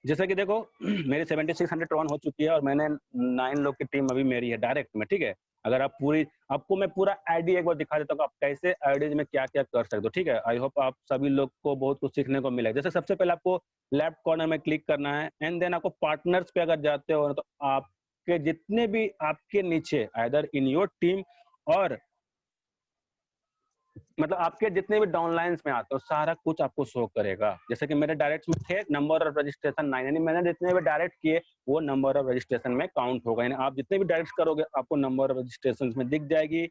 S1: जैसे कि देखो मेरी 7600 रन हो चुकी है और मैंने 9 लोग की टीम अभी मेरी है डायरेक्ट में, ठीक है। अगर आप पूरी, आपको मैं पूरा आईडी एक बार दिखा देता हूँ आप कैसे आईडीज में क्या क्या कर सकते हो, ठीक है। आई होप आप सभी लोग को बहुत कुछ सीखने को मिलेगा। जैसे सबसे पहले आपको लेफ्ट कॉर्नर में क्लिक करना है, एंड देन आपको पार्टनर्स पे अगर जाते हो तो आपके जितने भी आपके नीचे आइदर इन योर टीम और मतलब आपके जितने भी डाउनलाइंस में आते हो सारा कुछ आपको शो करेगा। जैसे कि मेरे डायरेक्ट में थे नंबर ऑफ रजिस्ट्रेशन 9, यानी मैंने जितने भी डायरेक्ट किए वो नंबर ऑफ रजिस्ट्रेशन में काउंट होगा, यानी आप जितने भी डायरेक्ट करोगे आपको नंबर ऑफ रजिस्ट्रेशन में दिख जाएगी।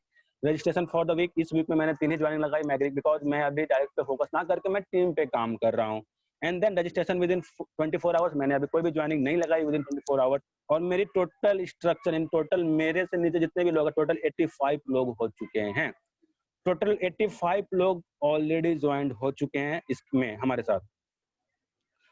S1: रजिस्ट्रेशन फॉर द वीक, इस वीक में मैंने 3 ही ज्वाइनिंग लगाई मैग्रिक, बिकॉज मैं अभी डायरेक्ट पे फोकस ना करके मैं टीम पे काम कर रहा हूँ। And then registration within 24 hours, मैंने अभी कोई भी ज्वाइनिंग नहीं लगाई विद इन 24 आवर्स। और मेरी टोटल स्ट्रक्चर इन टोटल मेरे से नीचे जितने भी लोग हैं टोटल 85 लोग हो चुके हैं। टोटल 85 लोग ऑलरेडी ज्वाइंट हो चुके हैं इसमें हमारे साथ।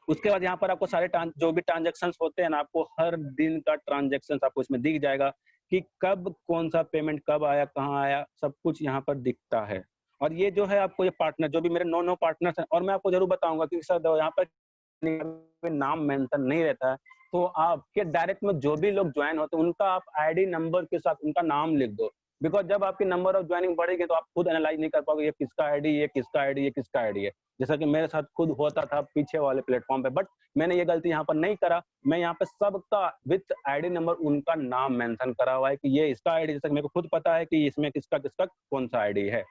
S1: उसके बाद यहाँ पर आपको सारे जो भी ट्रांजेक्शन होते हैं ना, आपको हर दिन का ट्रांजेक्शन आपको इसमें दिख जाएगा कि कब कौन सा पेमेंट कब आया, कहाँ आया, सब कुछ यहाँ पर दिखता है। और ये जो है आपको ये पार्टनर जो भी मेरे 9 पार्टनर्स हैं, और मैं आपको जरूर बताऊंगा कि सर यहाँ पर नाम मेंशन नहीं रहता है, तो आपके डायरेक्ट में जो भी लोग ज्वाइन होते हैं उनका आप आईडी नंबर के साथ उनका नाम लिख दो। बिकॉज जब आपकी नंबर ऑफ ज्वाइनिंग बढ़ेगी तो आप खुद एनालाइज नहीं कर पाओगे ये किसका आईडी, ये किसका आईडी, ये किसका आईडी है। जैसा कि मेरे साथ खुद होता था पीछे वाले प्लेटफॉर्म पे, बट मैंने ये गलती यहाँ पर नहीं करा। मैं यहाँ पे सबका विथ आईडी नंबर उनका नाम मेंशन करा हुआ है कि ये इसका आईडी, जैसा कि मेरे को खुद पता है कि इसमें किसका किसका कौन सा आईडी है।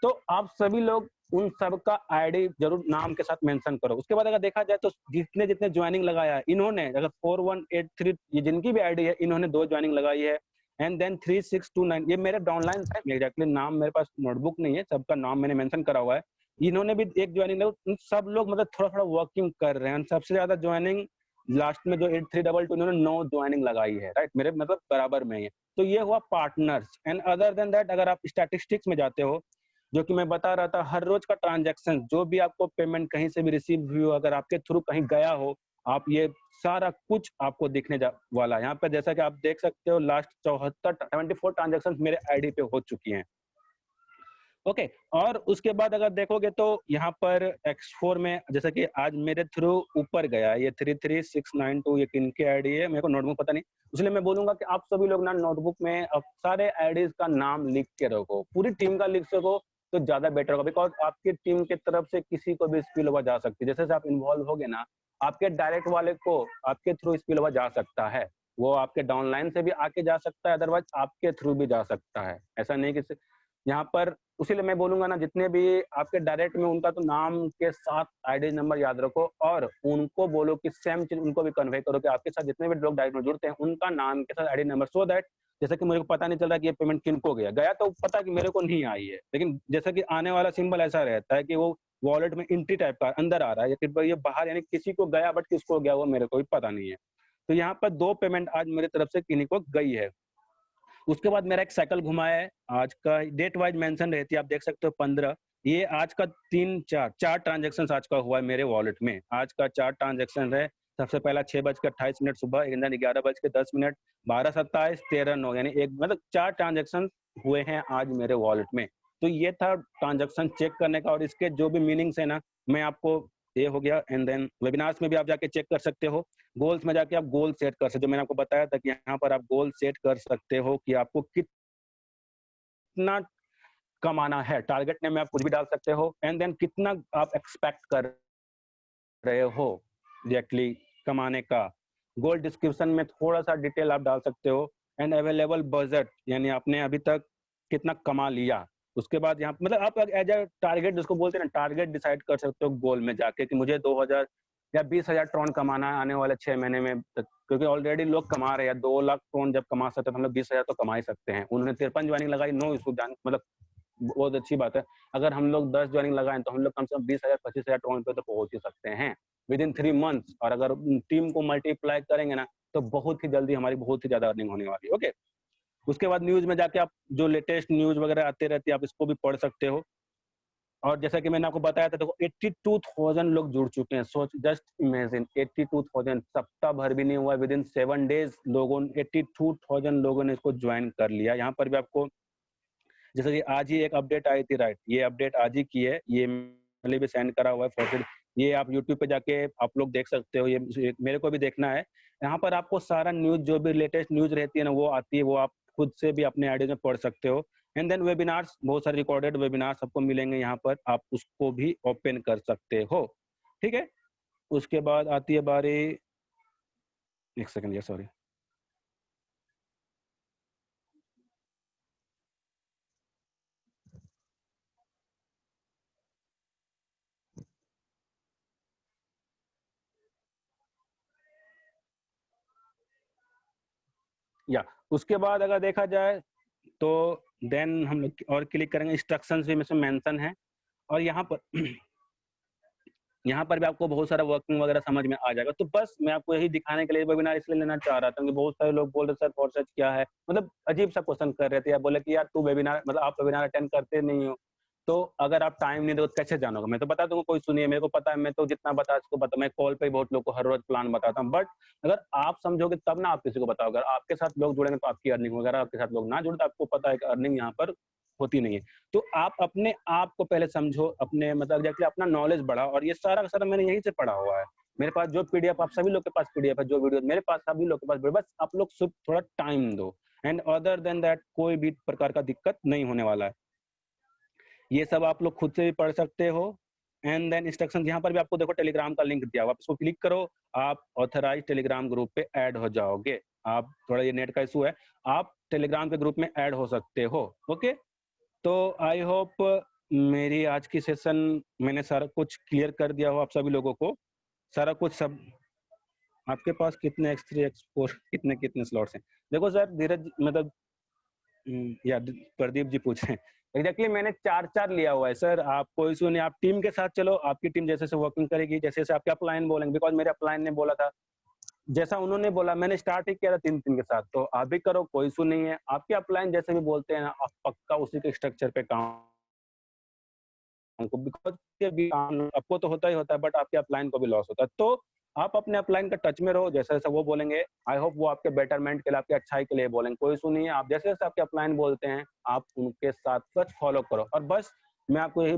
S1: तो आप सभी लोग उन सब का आईडी जरूर नाम के साथ मेंशन करो। उसके बाद अगर देखा जाए तो जितने जितने ज्वाइनिंग लगाया है इन्होंने, अगर 4183 ये जिनकी भी आईडी है इन्होंने 2 ज्वाइनिंग लगाई है। एंड देन 3629 ये मेरे डाउनलाइन है, एग्जैक्टली नाम मेरे पास नोटबुक नहीं है, सबका नाम मैंने मेंशन करा हुआ है। इन्होंने भी एक ज्वाइनिंग लगाई। सब लोग मतलब थोड़ा थोड़ा वर्किंग कर रहे हैं। सबसे ज्यादा ज्वाइनिंग लास्ट में जो 8322 इन्होंने 9 ज्वाइनिंग लगाई है, राइट, मेरे मतलब बराबर में ही है। तो ये हुआ partners. And other than that अगर आप स्टैटिस्टिक्स में जाते हो, जो कि मैं बता रहा था, हर रोज का ट्रांजैक्शन जो भी आपको पेमेंट कहीं से भी रिसीव हुई हो, अगर आपके थ्रू कहीं गया हो, आप ये सारा कुछ आपको दिखने वाला है। यहाँ पे जैसा कि आप देख सकते हो लास्ट 74 ट्रांजैक्शन मेरे आईडी पे हो चुकी हैं। ओके, और उसके बाद अगर देखोगे तो यहाँ पर X4 में जैसा कि आज मेरे थ्रू ऊपर गया है ये 33692, ये किनकी आईडी है मेरे को नोटबुक पता नहीं, इसलिए मैं बोलूंगा कि आप सभी लोग ना नोटबुक में अब सारे आईडीज का नाम लिख के रखो, पूरी टीम का लिख सको तो ज्यादा बेटर होगा। बिकॉज आपकी टीम की तरफ से किसी को भी स्पिल ओवर जा सकती है। जैसे आप इन्वॉल्व हो गए ना, आपके डायरेक्ट वाले को आपके थ्रू स्पिल ओवर जा सकता है, वो आपके डाउनलाइन से भी आके जा सकता है, अदरवाइज आपके थ्रू भी जा सकता है। ऐसा नहीं कि यहाँ पर, उसीलिए मैं बोलूंगा ना जितने भी आपके डायरेक्ट में उनका तो नाम के साथ आईडी नंबर याद रखो, और उनको बोलो कि सेम चीज उनको भी कन्वे करो कि आपके साथ जितने भी लोग डायरेक्ट में जुड़ते हैं उनका नाम के साथ आईडी नंबर, सो दैट जैसे कि मुझे को पता नहीं चल रहा कि ये पेमेंट किनको गया गया तो पता कि मेरे को नहीं आई है, लेकिन जैसा कि आने वाला सिंबल ऐसा रहता है कि वो वॉलेट में एंट्री टाइप का अंदर आ रहा है या ये बाहर, यानी किसी को गया बट किसको गया वो मेरे को भी पता नहीं है। तो यहाँ पर 2 पेमेंट आज मेरी तरफ से किन्हीं को गई है। उसके बाद मेरा एक साइकिल घुमा है, आज का डेट वाइज मेंशन रहती है, आप देख सकते हो 15, ये आज का 4 ट्रांजेक्शन आज का हुआ है मेरे वॉलेट में। आज का 4 ट्रांजेक्शन है। सबसे पहला 6:28 सुबह, 11:10, 12:27, 13:09, यानी एक मतलब 4 ट्रांजेक्शन हुए हैं आज मेरे वॉलेट में। तो ये था ट्रांजेक्शन चेक करने का, और इसके जो भी मीनिंग्स है ना मैं आपको, ये हो गया। एंड देन वेबिनार्स में भी आप जाके चेक कर सकते हो, गोल्स में जाके आप गोल सेट कर सकते हो, जो मैंने आपको बताया था कि यहाँ पर आप गोल सेट कर सकते हो कि आपको कितना कमाना है। टारगेट में आप कुछ भी डाल सकते हो, एंड देन कितना आप एक्सपेक्ट कर रहे हो एग्जैक्टली कमाने का। गोल डिस्क्रिप्शन में थोड़ा सा डिटेल आप डाल सकते हो, एंड अवेलेबल बजट, यानी आपने अभी तक कितना कमा लिया। उसके बाद यहाँ मतलब आप एज ए टारगेट जिसको बोलते हैं ना, टारगेट डिसाइड कर सकते हो गोल में जाके कि मुझे या 20,000 टन कमाना है आने वाले 6 महीने में, क्योंकि ऑलरेडी लोग कमा रहे हैं। 2 लाख टन जब कमा सकते हैं तो हम लोग 20,000 तो कमा ही सकते हैं। उन्होंने 53 ज्वाइनिंग लगाई, नो इशू, मतलब बहुत अच्छी बात है। अगर हम लोग 10 ज्वाइनिंग लगाएं तो हम लोग कम से कम 20,000 25,000 टन पे तो पहुंच ही सकते हैं विद इन 3 मंथ्स। और अगर टीम को मल्टीप्लाई करेंगे ना तो बहुत ही जल्दी हमारी बहुत ही ज्यादा अर्निंग होने वाली है। ओके, उसके बाद न्यूज में जाके आप जो लेटेस्ट न्यूज वगैरह आते रहती है आप इसको भी पढ़ सकते हो। और जैसा कि मैंने आपको बताया था, देखो 82,000 लोग जुड़ चुके हैं। सोच, जस्ट इमेजिन 82,000, सप्ताह भर भी नहीं हुआ, विद इन 7 डेज लोगों 82,000 लोगों ने इसको ज्वाइन कर लिया। यहाँ पर भी आपको जैसे कि आज ही एक अपडेट आई थी, राइट, ये अपडेट आज ही की है, ये मैंने भी सेंड करा हुआ है फॉरवर्ड। ये आप यूट्यूब पे जाके आप लोग देख सकते हो, ये मेरे को भी देखना है। यहाँ पर आपको सारा न्यूज, जो भी लेटेस्ट न्यूज रहती है ना वो आती है, वो आप खुद से भी अपने आईडी में पढ़ सकते हो। एंड देन वेबिनार्स, बहुत सारे रिकॉर्डेड वेबिनार्स आपको मिलेंगे यहाँ पर, आप उसको भी ओपन कर सकते हो। ठीक है, उसके बाद आती है बारी, एक सेकंड, ये सॉरी, या उसके बाद अगर देखा जाए तो देन हम लोग और क्लिक करेंगे, इंस्ट्रक्शंस भी इसमें मेंशन है। और यहाँ पर यहाँ पर भी आपको बहुत सारा वर्किंग वगैरह समझ में आ जाएगा। तो बस मैं आपको यही दिखाने के लिए वेबिनार इसलिए लेना चाह रहा था कि बहुत सारे लोग बोल रहे सर फॉरसेज क्या है, मतलब अजीब सा क्वेश्चन कर रहे थे, या बोले कि यार तू वेबिनार, मतलब आप वेबिनार अटेंड करते नहीं हो, तो अगर आप टाइम नहीं दो तो कैसे जानोगे। मैं तो बता दूंगा, कोई सुनिए, मेरे को पता है, मैं तो जितना बता उसको बता, मैं कॉल पे बहुत लोग को हर रोज प्लान बताता हूँ। बट अगर आप समझोगे तब ना आप किसी को बताओगे। अगर आपके साथ लोग जुड़ेंगे तो आपकी अर्निंग वगैरह, आपके साथ लोग ना जुड़े तो आपको पता है कि अर्निंग यहाँ पर होती नहीं है। तो आप अपने आप को पहले समझो, अपने मतलब एग्जैक्टली अपना नॉलेज बढ़ाओ। और ये सारा का सारा मैंने यहीं से पढ़ा हुआ है। मेरे पास जो पीडीएफ, आप सभी लोग के पास पीडीएफ है, जो वीडियो मेरे पास सभी लोग के पास, बस आप लोग सिर्फ थोड़ा टाइम दो। एंड अदर देन दैट कोई भी प्रकार का दिक्कत नहीं होने वाला है। ये सब आप लोग खुद से भी पढ़ सकते हो। एंड देन इंस्ट्रक्शन, यहाँ पर भी आपको देखो टेलीग्राम का लिंक दिया हुआ, आप इसको क्लिक करो, आप ऑथराइज टेलीग्राम ग्रुप पे ऐड हो जाओगे। आप थोड़ा, ये नेट का इशू है, आप टेलीग्राम के ग्रुप में ऐड हो सकते हो। ओके, तो आई होप मेरी आज की सेशन मैंने सारा कुछ क्लियर कर दिया हो आप सभी लोगों को, सारा कुछ सब। आपके पास कितने X3 X4 कितने कितने स्लॉट्स हैं? देखो सर, धीरज, मतलब या प्रदीप जी पूछ रहे हैं, एग्जैक्टली मैंने 4-4 लिया हुआ है सर। आप कोई इशू नहीं, आप टीम के साथ चलो, आपकी टीम जैसे से वर्किंग करेगी, जैसे जैसे आपके अपलाइन बोलेंगे, बिकॉज मेरे अपलाइन ने बोला था, जैसा उन्होंने बोला मैंने स्टार्ट ही किया था 3-3 के साथ, तो आप भी करो, कोई इशू नहीं है। आपके अपलाइन जैसे भी बोलते हैं ना, आप पक्का उसी के स्ट्रक्चर पे काम, बिकॉज आपको तो होता ही होता है, बट आपके अपलाइन को भी लॉस होता है। तो आप अपने अपलाइन का टच में रहो, जैसा जैसा वो बोलेंगे, आई होप वो आपके बेटरमेंट के लिए, आपके अच्छाई के लिए बोलेंगे, कोई इशू नहीं है। आप जैसे जैसे आपके अपलाइन बोलते हैं, आप उनके साथ सच फॉलो करो। और बस मैं आपको यही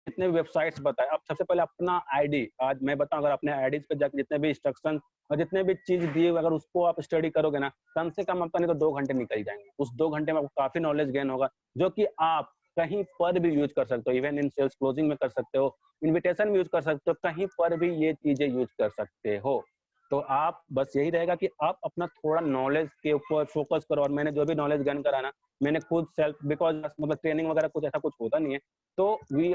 S1: जितने भी वेबसाइट्स बताए, आप सबसे पहले अपना आईडी, आज मैं बताऊं, अगर अपने आईडीज पे जाकर जितने भी इंस्ट्रक्शन और जितने भी चीज दिए, अगर उसको आप स्टडी करोगे ना, कम से कम आपका नहीं तो 2 घंटे निकल जाएंगे। उस 2 घंटे में आपको काफी नॉलेज गेन होगा, जो कि आप कहीं पर भी यूज कर सकते हो। इवन इन सेल्स क्लोजिंग में कर सकते हो, इन्विटेशन में यूज कर सकते हो, कहीं पर भी ये चीजें यूज कर सकते हो। तो आप बस यही रहेगा कि आप अपना थोड़ा नॉलेज के ऊपर फोकस करो। और मैंने जो भी नॉलेज गेन करा ना, मैंने खुद सेल्फ, बिकॉज मतलब ट्रेनिंग वगैरह कुछ ऐसा कुछ होता नहीं है, तो वी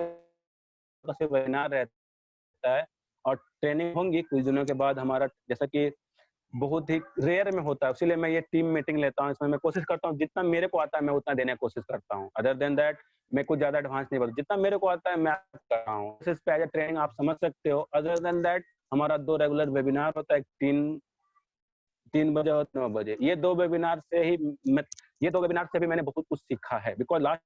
S1: सिर्फ वेबिनार रहता है और ट्रेनिंग होंगी कुछ दिनों के बाद हमारा, जैसा कि बहुत ही रेयर में होता है, इसीलिए मैं ये टीम मीटिंग लेता हूँ। इसमें मैं कोशिश करता हूँ जितना मेरे को आता है मैं उतना देने की कोशिश करता हूँ। अदर देन दैट मैं कुछ ज्यादा एडवांस नहीं, जितना मेरे को आता है मैं कर रहा हूँ। एज ए ट्रेनिंग आप समझ सकते हो। अदर देन दैट हमारा 2 रेगुलर वेबिनार होता है, 3 बजे और 9 बजे। ये 2 वेबिनार से ही ये 2 वेबिनार से भी मैंने बहुत कुछ सीखा है। बिकॉज लास्ट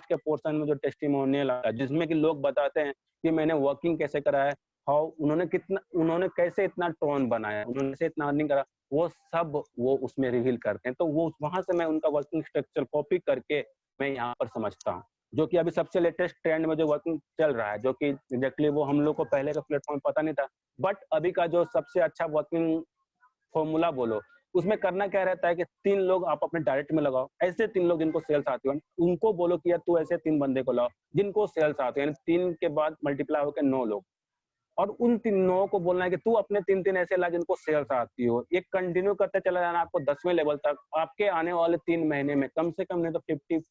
S1: के पोर्शन में जो टेस्टिमोनियल आता है, जिसमें कि लोग बताते हैं कि मैंने वर्किंग कैसे करा है, हाउ उन्होंने कैसे इतना टर्न बनाया, उन्होंने कैसे इतना अर्निंग करा, वो सब वो उसमें रिवील करते हैं। तो वो वहां से मैं उनका वर्किंग स्ट्रक्चर कॉपी करके मैं यहाँ पर समझता हूँ, जो कि अभी सबसे लेटेस्ट ट्रेंड में जो वर्किंग चल रहा है, जो कि एग्जैक्टली वो हम लोग को पहले का प्लेटफॉर्म पता नहीं था। बट अभी का जो सबसे अच्छा वर्किंग फॉर्मूला बोलो, उसमें करना क्या रहता है कि 3 लोग आप अपने डायरेक्ट में लगाओ, ऐसे 3 लोग जिनको सेल्स आती हो, उनको बोलो कि यार तू ऐसे 3 बंदे को लाओ जिनको सेल्स आते हैं, यानी 3 के बाद मल्टीप्लाई होकर 9 लोग। और उन 3 9 को बोलना है कि तू अपने 3-3 ऐसे ला जिनको सेल्स आती हो। ये कंटिन्यू करते चला जाना, आपको 10वें लेवल तक, आपके आने वाले 3 महीने में कम से कम नहीं तो 50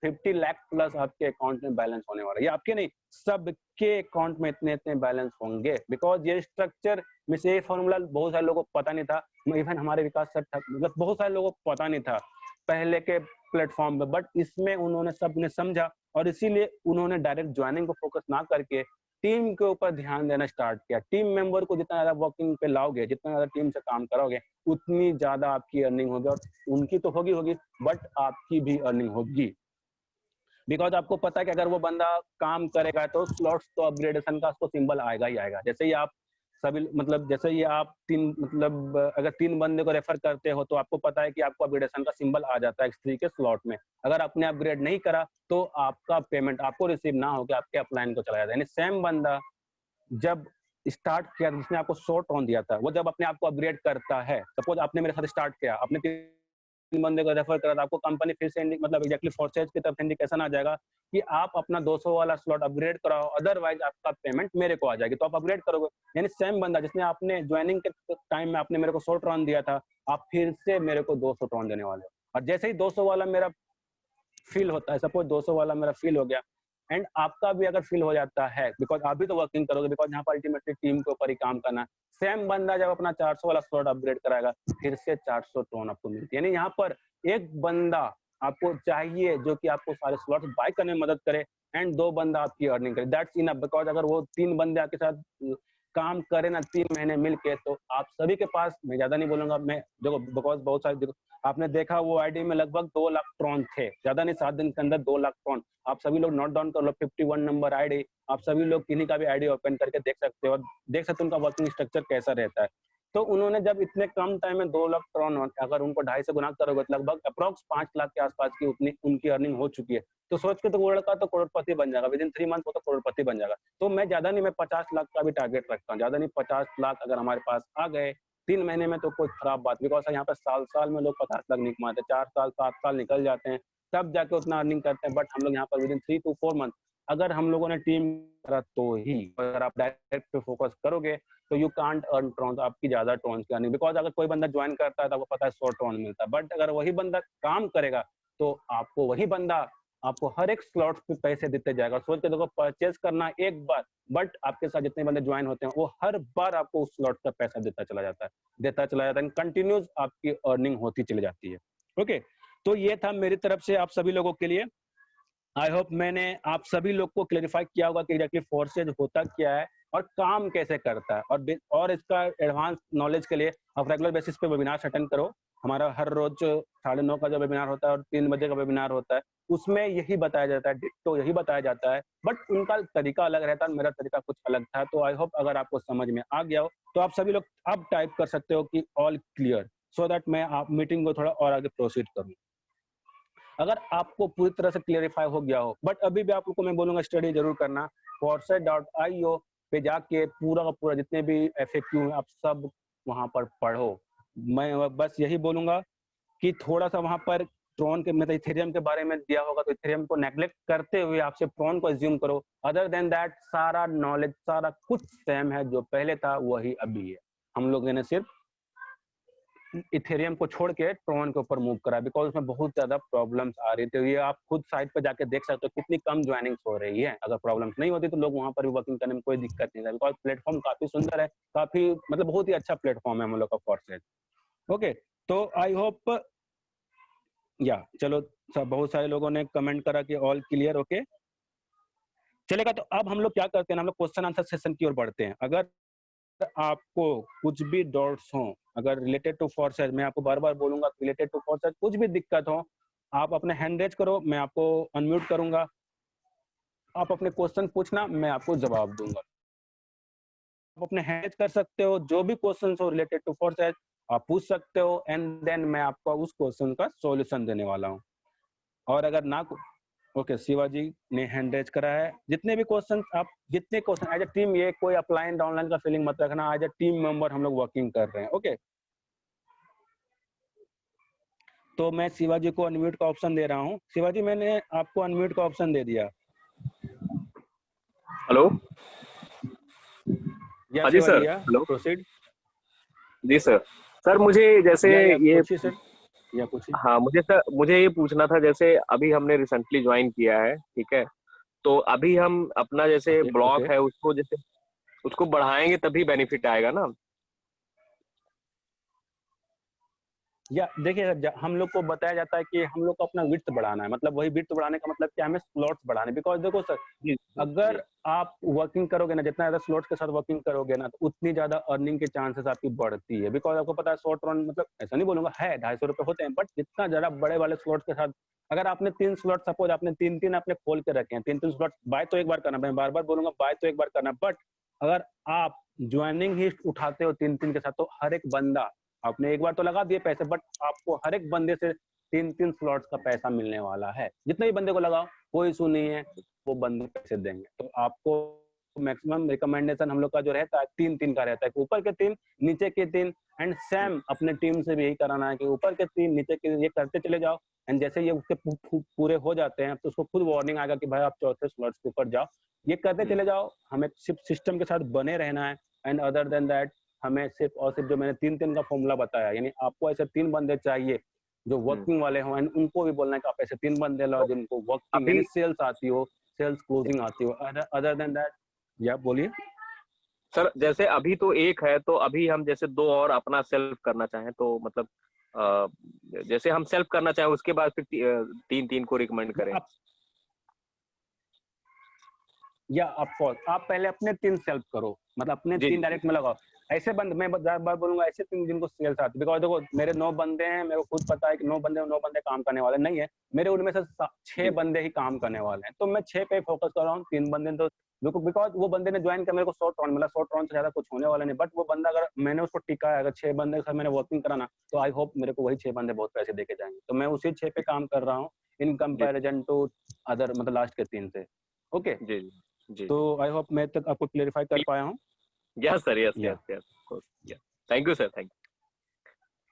S1: 50 लाख प्लस आपके अकाउंट में बैलेंस होने वाला है। ये आपके नहीं, सबके अकाउंट में इतने इतने बैलेंस होंगे, बिकॉज ये स्ट्रक्चर में से ये फॉर्मूला बहुत सारे लोगों को पता नहीं था, इवन हमारे विकास सर था, मतलब बहुत सारे लोगों को पता नहीं था पहले के प्लेटफॉर्म पे, बट इसमें उन्होंने सबने समझा और इसीलिए उन्होंने डायरेक्ट ज्वाइनिंग को फोकस ना करके टीम के ऊपर ध्यान देना स्टार्ट किया। टीम मेंबर को जितना ज्यादा वर्किंग पे लाओगे, जितना ज्यादा टीम से काम करोगे, उतनी ज्यादा आपकी अर्निंग होगी, और उनकी तो होगी बट आपकी भी अर्निंग होगी। बिकॉज आपको पता है कि अगर वो बंदा काम करेगा तो स्लॉट्स तो अपग्रेडेशन का उसको सिंबल आएगा ही आएगा। जैसे ही आप सभी मतलब जैसे ही आप अगर 3 बंदे को रेफर करते हो तो आपको पता है कि आपको अपग्रेडेशन का सिंबल आ जाता है X3 के स्लॉट में। अगर आपने अपग्रेड नहीं करा तो आपका पेमेंट आपको रिसीव ना होकर आपके अपलाइन को चला जाता है। यानी सेम बंदा जब स्टार्ट किया, जिसने आपको 100 टोन दिया था, वो जब अपने आप को अपग्रेड करता है, सपोज आपने मेरे साथ स्टार्ट किया, आपने 3 बंदे को रेफर करा, आपको कंपनी फिर से मतलब एग्जैक्टली फॉरसेज की तरफ इंडिकेशन आ जाएगा कि आप अपना 200 वाला स्लॉट अपग्रेड कराओ, अदरवाइज आपका पेमेंट मेरे को आ जाएगी, तो आप अपग्रेड करोगे। यानी सेम बंदा जिसने आपने ज्वाइनिंग के टाइम में आपने मेरे को 100 टोन दिया था, आप फिर से मेरे को 200 टोन देने वाले हो। और जैसे ही 200 वाला मेरा फील होता है, सपोज 200 वाला मेरा फील हो गया एंड आपका भी अगर फील हो जाता है, बिकॉज आप भी तो वर्किंग करोगे, बिकॉज यहाँ पर अल्टीमेटली टीम के ऊपर ही काम करना है। सेम बंदा जब अपना 400 वाला स्लॉट अपग्रेड कराएगा, फिर से 400 टोन आपको मिलती है। यानी यहाँ पर एक बंदा आपको चाहिए जो कि आपको सारे स्लॉट बाय करने में मदद करे एंड 2 बंदा आपकी अर्निंग करे, दैट्स इनफ। बिकॉज अगर वो 3 बंदे आपके साथ काम करे ना 3 महीने मिलके, तो आप सभी के पास, मैं ज्यादा नहीं बोलूंगा, मैं देखो बिकॉज बहुत सारे आपने देखा वो आईडी में लगभग 2 लाख ट्रॉन थे, ज्यादा नहीं, 7 दिन के अंदर 2 लाख ट्रॉन। आप सभी लोग नोट डाउन कर लो, 51 नंबर आईडी, आप सभी लोग किन्हीं का भी आईडी ओपन करके देख सकते हो और देख सकते हो उनका वर्किंग स्ट्रक्चर कैसा रहता है। तो उन्होंने जब इतने कम टाइम में 2 लाख ट्रॉन, अगर उनको 2.5 से गुना करोगे तो लगभग अप्रॉक्स 5 लाख के आसपास की उतनी उनकी अर्निंग हो चुकी है। तो सोच के तो वो लड़का तो करोड़पति बन जाएगा, विद इन 3 मंथ वो तो करोड़पति बन जाएगा। तो मैं ज्यादा नहीं, मैं 50 लाख का भी टारगेट रखता हूँ, ज्यादा नहीं, 50 लाख अगर हमारे पास आ गए 3 महीने में तो कोई खराब बात, बिकॉज यहाँ पे साल में लोग 50 लाख नहीं कमाते, 4 साल 7 साल निकल जाते हैं तब जाके उतना अर्निंग करते हैं। बट हम लोग यहाँ पर विद इन 3 to 4 मंथ अगर हम लोगों ने टीम करा तो ही, अगर आप डायरेक्ट पे फोकस करोगे तो यू कांट अर्न ट्रॉन्स, आपकी ज्यादा ट्रॉन्स की अर्निंग, बिकॉज अगर कोई बंदा ज्वाइन करता है तो आपको पता है 100 ट्रॉन मिलता है, बट अगर वही बंदा काम करेगा तो आपको वही बंदा आपको हर एक स्लॉट पे पैसे देते जाएगा। सोच के देखो, परचेज करना एक बार, बट आपके साथ जितने बंदे ज्वाइन होते हैं वो हर बार आपको उस स्लॉट का पैसा देता चला जाता है, कंटिन्यूस आपकी अर्निंग होती चली जाती है। ओके, तो ये था मेरी तरफ से आप सभी लोगों के लिए। आई होप मैंने आप सभी लोग को क्लेरिफाई किया होगा कि एग्जैक्टली फोर्सेज होता क्या है और काम कैसे करता है, और इसका एडवांस नॉलेज के लिए आप रेगुलर बेसिस पे वेबिनार अटेंड करो। हमारा हर रोज 9:30 का जो वेबिनार होता है और 3 बजे का वेबिनार होता है, उसमें यही बताया जाता है, तो यही बताया जाता है, बट उनका तरीका अलग रहता है, मेरा तरीका कुछ अलग था। तो आई होप अगर आपको समझ में आ गया हो तो आप सभी लोग अब टाइप कर सकते हो कि ऑल क्लियर, सो दैट मैं आप मीटिंग को थोड़ा और आगे प्रोसीड करूँ। अगर आपको पूरी तरह से क्लियरिफाई हो गया हो, बट अभी भी आप लोग को मैं बोलूंगा स्टडी जरूर करना, forset.io पे जाके पूरा का पूरा जितने भी FAQ हैं आप सब वहां पर पढ़ो। मैं बस यही बोलूंगा कि थोड़ा सा वहां पर ट्रॉन के मतलब इथेरियम के बारे में दिया होगा तो इथेरियम को नेग्लेक्ट करते हुए आपसे ट्रॉन को एज्यूम करो। अदर देन दैट सारा नॉलेज सारा कुछ सेम है, जो पहले था वही अभी है। हम लोगों ने सिर्फ इथेरियम को छोड़ के ट्रॉन के ऊपर मूव करा, बिकॉज उसमें बहुत ज्यादा प्रॉब्लम्स आ रही थी। ये आप खुद साइट पे जाके देख सकते हो कितनी कम ज्वाइनिंग्स हो रही है। अगर प्रॉब्लम्स नहीं होती तो लोग वहां पर भी वर्किंग करने में कोई दिक्कत नहीं था, बिकॉज प्लेटफॉर्म काफी सुंदर है, काफी मतलब बहुत ही अच्छा प्लेटफॉर्म है हम लोग का फॉरसेज। ओके, तो आई होप या चलो सब बहुत सारे लोगों ने कमेंट करा कि ऑल क्लियर। ओके चलेगा, तो अब हम लोग क्या करते हैं, हम लोग क्वेश्चन आंसर सेशन की ओर बढ़ते हैं। अगर आपको कुछ भी डाउट्स हो, अगर रिलेटेड टू फॉरसेज, मैं आपको बार बार बोलूंगा रिलेटेड टू फॉरसेज कुछ भी दिक्कत हो, आप अपने हैंड रेज करो, मैं आपको अनम्यूट करूंगा, आप अपने क्वेश्चन पूछना, मैं आपको जवाब दूंगा। आप अपने हैंड रेज कर सकते हो, जो भी क्वेश्चन हो रिलेटेड टू फॉरसेज आप पूछ सकते हो, एंड देन मैं आपको उस क्वेश्चन का सॉल्यूशन देने वाला हूँ। और अगर ना ओके, शिवाजी ने हैंड रेज करा है। जितने भी क्वेश्चन आप जितने क्वेश्चन एज ए टीम, ये कोई अपलाइन डाउनलाइन का फीलिंग मत रखना, एज ए टीम मेंबर हम लोग वर्किंग कर रहे हैं। ओके, तो मैं शिवाजी को अनम्यूट का ऑप्शन दे रहा हूँ। शिवाजी मैंने आपको अनम्यूट का ऑप्शन दे दिया।
S2: हेलो
S1: या
S2: सर,
S1: शिवाजी, या
S2: हेलो
S1: प्रोसीड।
S2: जी सर। सर मुझे जैसे
S1: या
S2: ये
S1: पूछिए सर। या कुछ?
S2: हाँ मुझे ये पूछना था, जैसे अभी हमने रिसेंटली ज्वाइन किया है, ठीक है, तो अभी हम अपना जैसे
S1: ओके ओके।
S2: ब्लॉक है उसको जैसे उसको बढ़ाएंगे तभी बेनिफिट आएगा ना?
S1: या देखिए सर, हम लोग को बताया जाता है कि हम लोग को अपना विड्थ बढ़ाना है, मतलब वही विड्थ बढ़ाने का मतलब क्या, हमें स्लॉट्स बढ़ाने। बिकॉज देखो सर,
S2: जी जी जी।
S1: अगर आप वर्किंग करोगे ना, जितना ज्यादा स्लॉट्स के साथ वर्किंग करोगे ना, तो उतनी ज्यादा अर्निंग के चांसेस आपकी बढ़ती है। बिकॉज आपको पता है शॉर्ट रन, मतलब ऐसा नहीं बोलूंगा है 250 रुपए होते हैं, बट जितना ज्यादा बड़े वाले स्लॉट्स के साथ, अगर आपने 3 स्लॉट, सपोज आपने 3 3 आपने खोल के रखे हैं, 3 3 स्लॉट बाय तो एक बार करना, मैं बार बार बोलूंगा बाय तो एक बार करना, बट अगर आप ज्वाइनिंग ही उठाते हो 3 3 के साथ, तो हर एक बंदा, आपने एक बार तो लगा दिए पैसे, बट आपको हर एक बंदे से 3 3 स्लॉट्स का पैसा मिलने वाला है। जितने भी बंदे को लगाओ, कोई इशू नहीं है, वो बंदे पैसे देंगे। तो आपको मैक्सिमम रिकमेंडेशन हम लोग का जो रहता है 3 3 का रहता है, कि ऊपर के 3, नीचे के 3। एंड सेम अपने टीम से भी यही कराना है कि ऊपर के 3, नीचे के 3, ये करते चले जाओ। एंड जैसे ये उसके पूरे हो जाते हैं, तो उसको खुद वार्निंग आएगा कि भाई आप चौथे स्लॉट्स के ऊपर जाओ। ये करते चले जाओ, हमें सिर्फ सिस्टम के साथ बने रहना है। एंड अदर देन दैट, हमें सिर्फ और सिर्फ जो मैंने 3 3 का फॉर्मूला बताया, यानी आपको ऐसे 3 बंदे चाहिए जो
S2: हम्म।
S1: वर्किंग वाले हों, एंड उनको भी बोलना है कि आप ऐसे 3 बंदे लाओ
S2: तो
S1: जिनको वर्किंग
S2: अभी
S1: यानी सेल्स आती हो, सेल्स क्लोजिंग आती हो। अदर देन दैट, या बोलिए।
S2: सर जैसे अभी तो एक है, तो अभी हम जैसे दो और अपना सेल्फ करना चाहें तो मतलब अ, जैसे हम सेल्फ करना चाहें उसके बाद फिर 3 3 को रिकमेंड करें।
S1: आप या ऑफकोर्स आप पहले अपने 3 सेल्फ करो, मतलब अपने
S2: जी
S1: 3
S2: जी
S1: डायरेक्ट में लगाओ। ऐसे बंद मैं बार बोलूंगा, ऐसे 3 जिनको सेल्स आती है। बिकॉज देखो मेरे 9 बंदे हैं, मेरे को खुद पता है कि 9 बंदे काम करने वाले नहीं है मेरे, उनमें से 6
S2: जी।
S1: बंदे ही काम करने वाले हैं। तो मैं 6 पे फोकस कर रहा हूँ, 3 बंदे तो बिकॉज वो बंदे ने ज्वाइन किया, मेरे को शॉर्ट राउंड मिला, शॉर्ट राउंड से ज्यादा कुछ होने वाला नहीं। बट वो बंदा अगर मैंने उसको टिकाया, अगर 6 बंदे के साथ मैंने वर्किंग कराना, तो आई होप मेरे को वही 6 बंदे बहुत पैसे देके जाएंगे। तो मैं उसी 6 पे काम कर रहा हूँ, इन
S2: जी
S1: कंपेरिजन टू अदर, मतलब लास्ट के 3 से। ओके,
S2: जी जी
S1: तो
S2: जी।
S1: आई होप मैं तक आपको क्लेरिफाई कर पाया हूँ।
S2: यस सर, यस
S1: या
S2: यस यस। या thank you sir, thank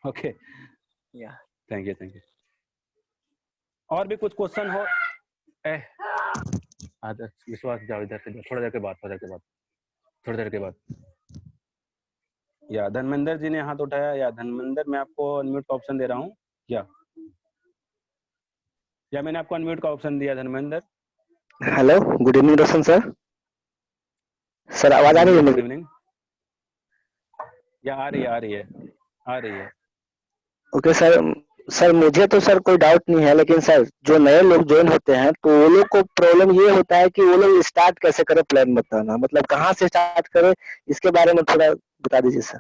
S1: okay,
S2: you. या
S1: थैंक यू। और भी कुछ क्वेश्चन हो? ए, आदर्श विश्वास, जाओ इधर से जाओ, थोड़ी देर के बाद। या धर्मेंद्र जी ने हाथ उठाया, या धर्मेंद्र मैं आपको अनम्यूट का ऑप्शन दे रहा हूँ। या मैंने आपको अनम्यूट का ऑप्शन दिया धर्मेंद्र?
S3: हेलो, गुड इवनिंग रोशन सर। सर आवाज आ रही है
S1: या गुड
S3: मेरी?
S1: इवनिंग। या आ रही है।
S3: Okay sir. सर मुझे तो सर कोई डाउट नहीं है, लेकिन सर जो नए लोग ज्वाइन होते हैं तो वो लोग को प्रॉब्लम ये होता है कि वो लोग स्टार्ट कैसे करें, प्लान बताना, मतलब कहाँ से स्टार्ट करें, इसके बारे में थोड़ा बता दीजिए सर।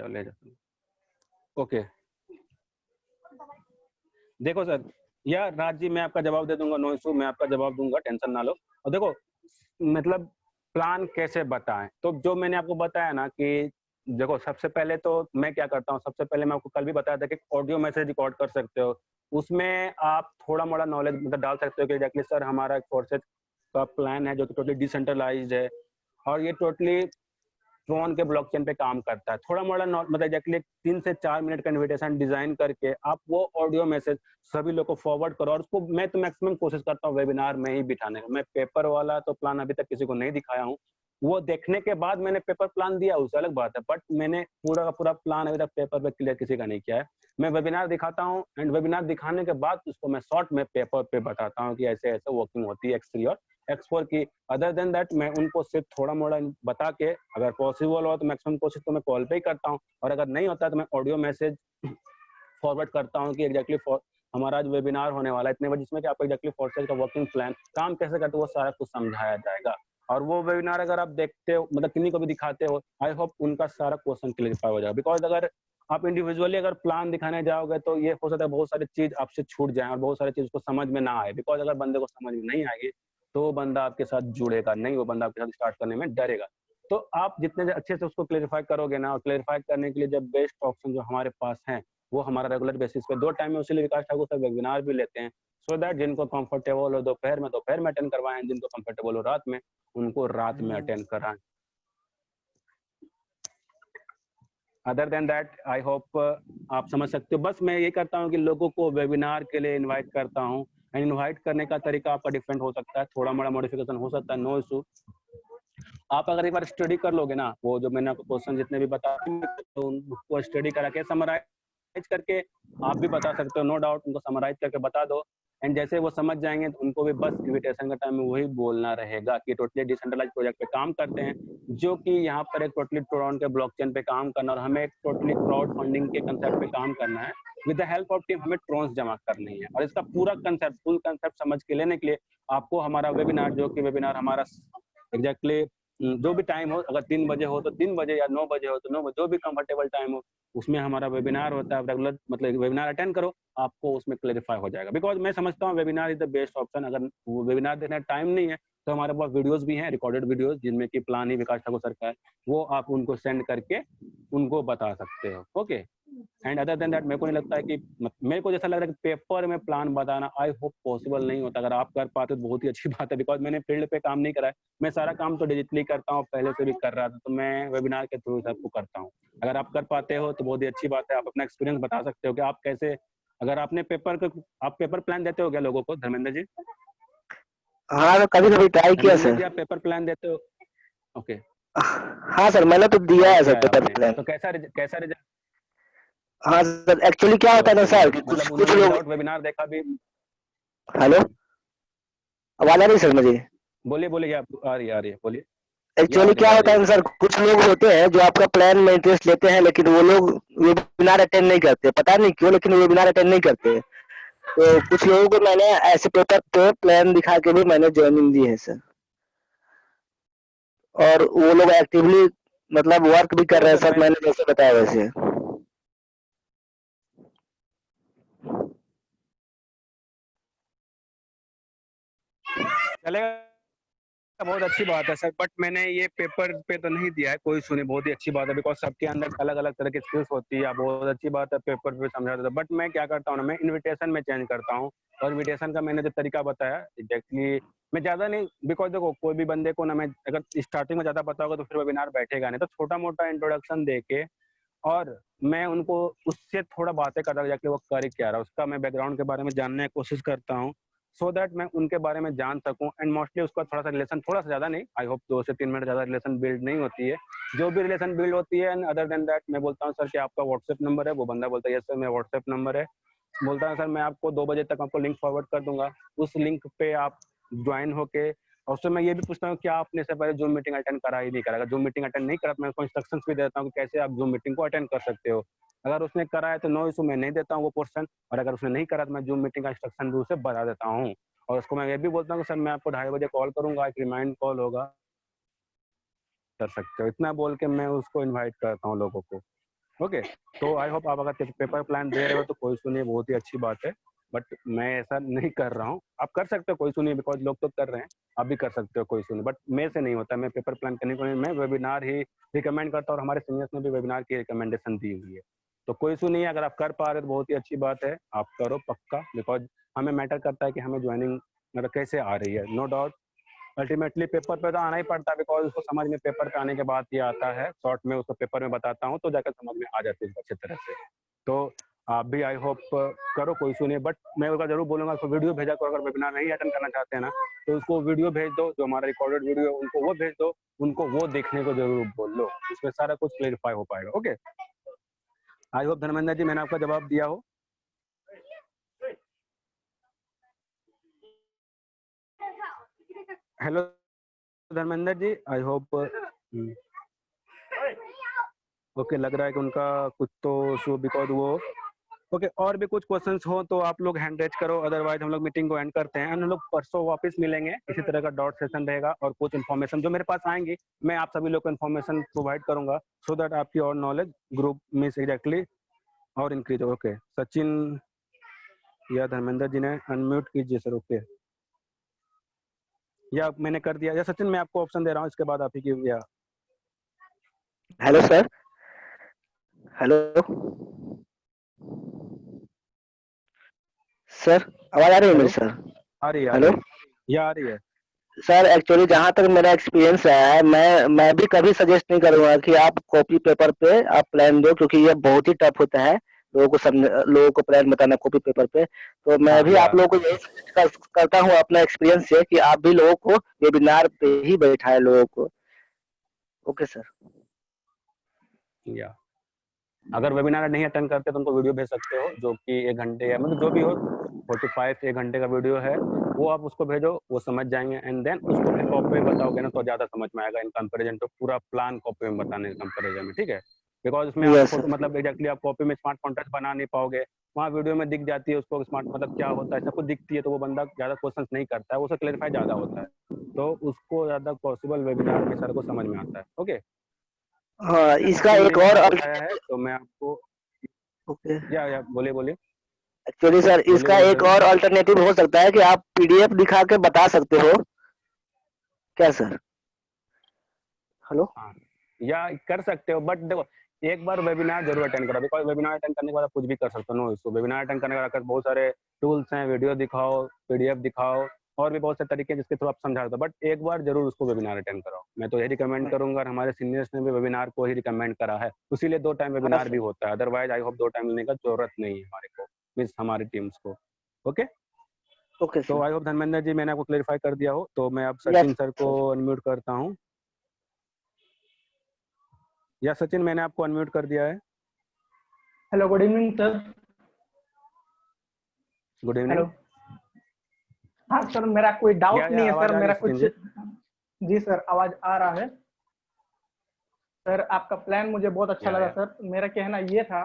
S1: ले जाओ। ओके, देखो सर, या राज जी मैं आपका जवाब दे दूंगा, नो इशू, मैं आपका जवाब दूंगा, टेंशन ना लो। और देखो, मतलब प्लान कैसे बताएं, तो जो मैंने आपको बताया ना कि देखो सबसे पहले तो मैं क्या करता हूँ, सबसे पहले मैं आपको कल भी बताया था कि ऑडियो मैसेज रिकॉर्ड कर सकते हो। उसमें आप थोड़ा मोड़ा नॉलेज मतलब डाल सकते हो कि एग्जैक्टली सर हमारा एक फोर्सेज का प्लान है जो कि टोटली डिसेंट्रलाइज्ड है, और ये टोटली ट्रॉन के ब्लॉकचेन पे काम करता है। थोड़ा मोड़ा मतलब एग्जैक्टली 3 से 4 मिनट का इन्विटेशन डिजाइन करके आप वो ऑडियो मैसेज सभी लोग को फॉरवर्ड करो। और उसको मैं तो मैक्सिमम कोशिश करता हूँ वेबिनार में ही बिठाने का। मैं पेपर वाला तो प्लान अभी तक किसी को नहीं दिखाया हूँ, वो देखने के बाद मैंने पेपर प्लान दिया उससे अलग बात है, बट मैंने पूरा का पूरा प्लान अभी तक पेपर पे क्लियर किसी का नहीं किया है। मैं वेबिनार दिखाता हूँ, एंड वेबिनार दिखाने के बाद उसको मैं शॉर्ट में पेपर पे बताता हूँ कि ऐसे ऐसे वर्किंग होती है X3 और X4 की। अदर देन दैट मैं उनको सिर्फ थोड़ा मोड़ा बता के, अगर पॉसिबल हो तो मैक्सिमम कोशिश तो मैं कॉल पे ही करता हूँ, और अगर नहीं होता तो मैं ऑडियो मैसेज फॉरवर्ड करता हूँ कि एग्जैक्टली हमारा आज वेबिनार होने वाला है इतने बजे, जिसमें कि आपको एग्जैक्टली फोर्सेज का वर्किंग प्लान काम कैसे करते हो वो सारा कुछ समझाया जाएगा। और वो वेबिनार अगर आप देखते हो, मतलब किन्हीं को भी दिखाते हो, आई होप उनका सारा क्वेश्चन क्लियरिफाई हो जाएगा। बिकॉज अगर आप इंडिविजुअली अगर प्लान दिखाने जाओगे तो ये हो सकता है बहुत सारी चीज आपसे छूट जाए और बहुत सारी चीज को समझ में ना आए। बिकॉज अगर बंदे को समझ में नहीं आएगी तो वो बंदा आपके साथ जुड़ेगा नहीं, वो बंदा आपके साथ स्टार्ट करने में डरेगा। तो आप जितने अच्छे से उसको क्लेरिफाई करोगे ना, और क्लेरिफाई करने के लिए जब बेस्ट ऑप्शन जो हमारे पास हैं वो हमारा रेगुलर बेसिस पे 2 टाइम में, उसीलिए विकास ठाकुर सर वेबिनार भी लेते हैं, सो दैट जिनको कंफर्टेबल हो दोपहर में अटेंड करवाएं, जिनको कंफर्टेबल हो रात में उनको रात में अटेंड कराएं। Other than that I hope आप समझ सकते हो। बस मैं ये करता हूँ कि लोगों को वेबिनार के लिए इनवाइट करता हूँ, एंड इनवाइट करने का तरीका आपका डिफरेंट हो सकता है, थोड़ा मोड़ा मॉडिफिकेशन हो सकता है, नो इशू। आप अगर एक बार स्टडी कर लोगे ना, वो जो मैंने आपको क्वेश्चन जितने भी बताए तो उनको स्टडी करा के समराइज करके आप भी बता सकते हो, नो डाउट उनको समराइज करके बता दो। एंड जैसे वो समझ जाएंगे तो उनको भी बस इन्विटेशन का टाइम में वही बोलना रहेगा कि टोटली डिसेंट्रलाइज प्रोजेक्ट पे काम करते हैं, जो कि यहाँ पर एक टोटली ट्रोन के ब्लॉकचेन पे काम करना और हमें एक टोटली क्राउड फंडिंग के कंसेप्ट पे काम करना है। With the help of team हमें ट्रोन्स जमा करनी है, और इसका पूरा कंसेप्ट फुल कंसेप्ट समझ के लेने के लिए आपको हमारा वेबिनार, जो कि वेबिनार हमारा एग्जैक्टली जो भी टाइम हो, अगर 3 बजे हो तो 3 बजे या 9 बजे हो तो 9 बजे, जो भी कंफर्टेबल टाइम हो उसमें हमारा वेबिनार होता है। रेगुलर मतलब वेबिनार अटेंड करो, आपको उसमें क्लेरिफाई हो जाएगा। बिकॉज मैं समझता हूँ webinar is the best option. अगर वेबिनार देखने टाइम नहीं है तो हमारे पास वीडियोस भी हैं, रिकॉर्डेड वीडियोस, जिनमें कि प्लान ही विकास ठाकुर सर का है, वो आप उनको सेंड करके उनको बता सकते हो। Okay, and other than that मेरे को नहीं लगता है कि मेरे को जैसा लग रहा है कि पेपर में प्लान बताना आई होप पॉसिबल नहीं होता। अगर आप कर पाते तो बहुत ही अच्छी बात है, बिकॉज मैंने फील्ड पे काम नहीं करा है, मैं सारा काम तो डिजिटली करता हूँ, पहले से भी कर रहा था, तो मैं वेबिनार के थ्रू सबको करता हूँ। अगर आप कर पाते हो तो बहुत ही अच्छी बात है, आप अपना एक्सपीरियंस बता सकते हो कि आप कैसे, अगर आपने आप पेपर प्लान देते हो क्या लोगों को धर्मेंद्र जी?
S3: हाँ तो कभी कभी ट्राई किया
S1: धर्मेंद्र जी
S3: सर।
S1: आप पेपर प्लान देते हो? ओके,
S3: हाँ सर, मैंने तो दिया
S1: ट्राई
S3: है सर
S1: किया है
S3: पेपर
S1: आपने,
S3: प्लान।
S1: तो कैसा रिजल्ट?
S3: हाँ सर, एक्चुअली क्या होता है ना
S1: ओके
S3: सर
S1: गुड,
S3: कि कुछ
S1: मतलब
S3: कुछ
S1: उन्होंने
S3: लोग।
S1: विदाउट वेबिनार देखा भी।
S3: हेलो, आवाज आ रही है सर मुझे?
S1: बोलिए बोलिए, आप आ रही है बोलिए। या
S3: एक्चुअली क्या
S1: आ
S3: होता
S1: रही
S3: है
S1: है।
S3: ना सर, कुछ लोग होते हैं जो आपका प्लान में इंटरेस्ट लेते हैं, लेकिन वो लोग वेबिनार अटेंड नहीं करते, पता नहीं क्यों, लेकिन वेबिनार अटेंड नहीं करते। तो कुछ लोगों को मैंने ऐसे पेपर पे प्लान दिखा के भी मैंने ज्वाइनिंग दी है सर, और वो लोग एक्टिवली मतलब वर्क भी कर
S1: चलो
S3: रहे हैं
S1: सर,
S3: सर,
S1: मैं
S3: मैंने जैसे बताया वैसे।
S1: चलेगा, बहुत अच्छी बात है सर, बट मैंने ये पेपर पे तो नहीं दिया है, कोई सुनी, बहुत ही अच्छी बात है, बिकॉज सबके अंदर अलग अलग तरह की स्किल्स होती है। बहुत अच्छी बात है, पेपर पे समझा देता, बट मैं क्या करता हूँ ना, मैं इनविटेशन में चेंज करता हूँ। और इनविटेशन का मैंने जो तरीका बताया एग्जैक्टली, मैं ज्यादा नहीं, बिकॉज देखो कोई भी बंदे को ना, मैं अगर स्टार्टिंग में ज्यादा बताऊंगा तो फिर वेबिनार बैठेगा नहीं, तो छोटा मोटा इंट्रोडक्शन दे के और मैं उनको उससे थोड़ा बातें करता जाके वो कर क्या रहा है उसका मैं बैकग्राउंड के बारे में जानने की कोशिश करता हूँ, सो दैट मैं उनके बारे में जान सकूं। एंड मोस्टली उसका थोड़ा सा रिलेशन, थोड़ा सा ज्यादा नहीं, आई होप 2 से 3 मिनट ज्यादा रिलेशन बिल्ड नहीं होती है। जो भी रिलेशन बिल्ड होती है, एंड अदर देन दैट मैं बोलता हूँ सर कि आपका व्हाट्सएप नंबर है, वो बंदा बोलता है यस सर मेरा व्हाट्सएप नंबर है, बोलता है सर मैं आपको 2 बजे तक आपको लिंक फॉरवर्ड कर दूंगा, उस लिंक पे आप ज्वाइन होके, और उससे मैं ये भी पूछता हूँ क्या आपने से पहले जूम मीटिंग अटेंड करा ही नहीं करा। अगर जूम मीटिंग अटेंड नहीं करा तो मैं उसको इंस्ट्रक्शंस भी देता हूँ कि कैसे आप जूम मीटिंग को अटेंड कर सकते हो। अगर उसने करा है तो नो इशू, मैं नहीं देता हूँ वो पोर्शन, और अगर उसने नहीं करा तो मैं जूम मीटिंग का इंस्ट्रक्शन भी उसे बता देता हूँ। और उसको मैं ये भी बोलता हूँ कि सर मैं आपको 2:30 बजे कॉल करूंगा, एक रिमाइंड कॉल होगा, कर सकते हो, इतना बोल के मैं उसको इन्वाइट करता हूँ लोगों को। ओके, तो आई होप आप अगर पेपर प्लान दे रहे हो तो कोई सुनिए, बहुत ही अच्छी बात है, बट मैं ऐसा नहीं कर रहा हूँ। आप कर सकते हो, कोई सुनिए, बिकॉज लोग तो कर रहे हैं, आप भी कर सकते हो, कोई सुनिए, बट मेरे से नहीं होता। मैं पेपर प्लान करने को नहीं, मैं वेबिनार ही रिकमेंड करता हूँ, और हमारे सीनियर्स ने भी वेबिनार की रिकमेंडेशन दी हुई है। तो कोई सुनिए, अगर आप कर पा रहे हो तो बहुत ही अच्छी बात है, आप करो पक्का, बिकॉज हमें मैटर करता है कि हमें ज्वाइनिंग मतलब कैसे आ रही है। नो डाउट अल्टीमेटली पेपर पे तो आना ही पड़ता है, बिकॉज उसको समझ में पेपर पे आने के बाद ही आता है, शॉर्ट में उसको पेपर में बताता हूँ तो जाकर समझ में आ जाती है अच्छी तरह से। तो आप भी आई होप करो, कोई सुनिए, बट मैं उसका जरूर बोलूंगा उसको वीडियो भेजा करो, अगर वेबिनार नहीं अटेंड करना चाहते हैं ना तो उसको वीडियो भेज दो, जो हमारा रिकॉर्डेड वीडियो है उनको वो भेज दो, उनको वो देखने को जरूर बोल लो, उसमें सारा कुछ क्लेरिफाई हो पाएगा। Okay, I hope Dharmendra ji मैंने आपका जवाब दिया हो। Hello Dharmendra ji, I hope okay, लग रहा है कि उनका कुछ तो शो, बिकॉज वो ओके। और भी कुछ क्वेश्चंस हो तो आप लोग हैंड रेज करो, अदरवाइज हम लोग मीटिंग को एंड करते हैं। हम लोग परसों वापस मिलेंगे, इसी तरह का डॉट सेशन रहेगा, और कुछ इन्फॉर्मेशन जो मेरे पास आएंगी मैं आप सभी लोग को इन्फॉर्मेशन प्रोवाइड करूंगा, सो दैट आपकी और नॉलेज ग्रुप में एग्जैक्टली और इंक्रीज हो। ओके, सचिन या धर्मेंद्र जी ने अनम्यूट कीजिए सर। ओके, या मैंने कर दिया, या सचिन मैं आपको ऑप्शन दे रहा हूँ, इसके बाद आप ही की, या
S3: हेलो सर, हेलो सर, आवाज आ रही है मेरी
S1: हेलो,
S3: सर?
S1: आ रही है आ
S3: हेलो
S1: रही है, या आ रही है।
S3: सर, एक्चुअली जहाँ तक मेरा एक्सपीरियंस रहा है, मैं भी कभी सजेस्ट नहीं करूंगा कि आप कॉपी पेपर पे आप प्लान दो, क्योंकि ये बहुत ही टफ होता है लोगों को प्लान बताना कॉपी पेपर पे। तो मैं
S1: हाँ
S3: भी
S1: या
S3: आप लोगों को यही सजेस्ट करता हूँ अपना एक्सपीरियंस से कि आप भी लोगों को वेबिनार पे ही बैठाए लोगों को। Okay sir.
S1: या अगर वेबिनार नहीं अटेंड करते तो उनको वीडियो भेज सकते हो, जो कि 1 घंटे या मतलब जो भी हो 45 से 1 घंटे का वीडियो है, वो आप उसको भेजो, वो समझ जाएंगे एंड देन उसको फिर कॉपी में बताओगे ना तो ज़्यादा समझ में आएगा इन कंपैरिजन टू पूरा प्लान कॉपी में बताने के कंपैरिजन में, ठीक है? बिकॉज उसमें आप
S3: यस
S1: फोटो
S3: सर।
S1: मतलब एग्जैक्टली आप कॉपी में स्मार्ट कॉन्ट्रैक्ट बना नहीं पाओगे, वहाँ वीडियो में दिख जाती है उसको स्मार्ट मतलब क्या होता है सब कुछ दिखती है, तो वो बंदा ज़्यादा क्वेश्चन नहीं करता है, वो उसका क्लेरिफाई ज़्यादा होता है, तो उसको ज़्यादा पॉसिबल वेबिनार में सर को समझ में आता है। ओके,
S3: हाँ,
S1: जैसे
S3: इसका
S1: सचिन
S3: एक
S1: जी ने
S3: और
S1: बात उठाया है तो मैं आपको
S3: ओके।
S1: या बोलिए बोलिए
S3: एक्चुअली सर
S1: बोलिए
S3: इसका
S1: बोलिए
S3: एक
S1: सचिन।
S3: और अल्टरनेटिव हो सकता है कि आप पीडीएफ दिखा के बता सकते हो क्या सर? हेलो।
S1: हाँ, या कर सकते हो बट देखो एक बार वेबिनार जरूर अटेंड करो, बिकॉज वेबिनार अटेंड करने के बाद आप कुछ भी कर सकते हो, नो इशू। वेबिनार अटेंड करने के बाद बहुत सारे टूल्स हैं, वीडियो दिखाओ, पीडीएफ दिखाओ, और भी बहुत से तरीके हैं जिसके थ्रू आप समझा सकते हो, बट एक बार जरूर उसको वेबिनार अटेंड कराओ। मैं तो यही रिकमेंड करूंगा, और हमारे सीनियर्स ने भी वेबिनार को ही रिकमेंड करा है, इसीलिए 2 टाइम
S3: हाँ
S1: वेबिनार भी
S3: सर।
S1: होता है, अदरवाइज आई होप 2 टाइम लेने का जरूरत नहीं है हमारे को, मीन्स हमारी टीम्स को। ओके,
S3: ओके
S1: तो
S3: सर।
S1: आई होप धर्मेंद्र जी मैंने आपको क्लेरिफाई कर दिया हो, तो मैं अब
S3: यस
S1: सचिन सर को
S3: सर।
S1: अनम्यूट करता हूँ। या सचिन मैंने आपको अनम्यूट कर दिया है।
S4: Hello, good evening sir.
S1: Good
S4: hello.
S1: Evening.
S4: हाँ सर, मेरा कोई डाउट नहीं है
S1: आवाज
S4: सर,
S1: आ रही
S4: मेरा
S1: है सचिन
S4: कुछ।
S1: जी?
S4: जी सर, आवाज आ रहा है सर। आपका प्लान मुझे बहुत अच्छा लगा
S1: या
S4: सर। मेरा कहना ये था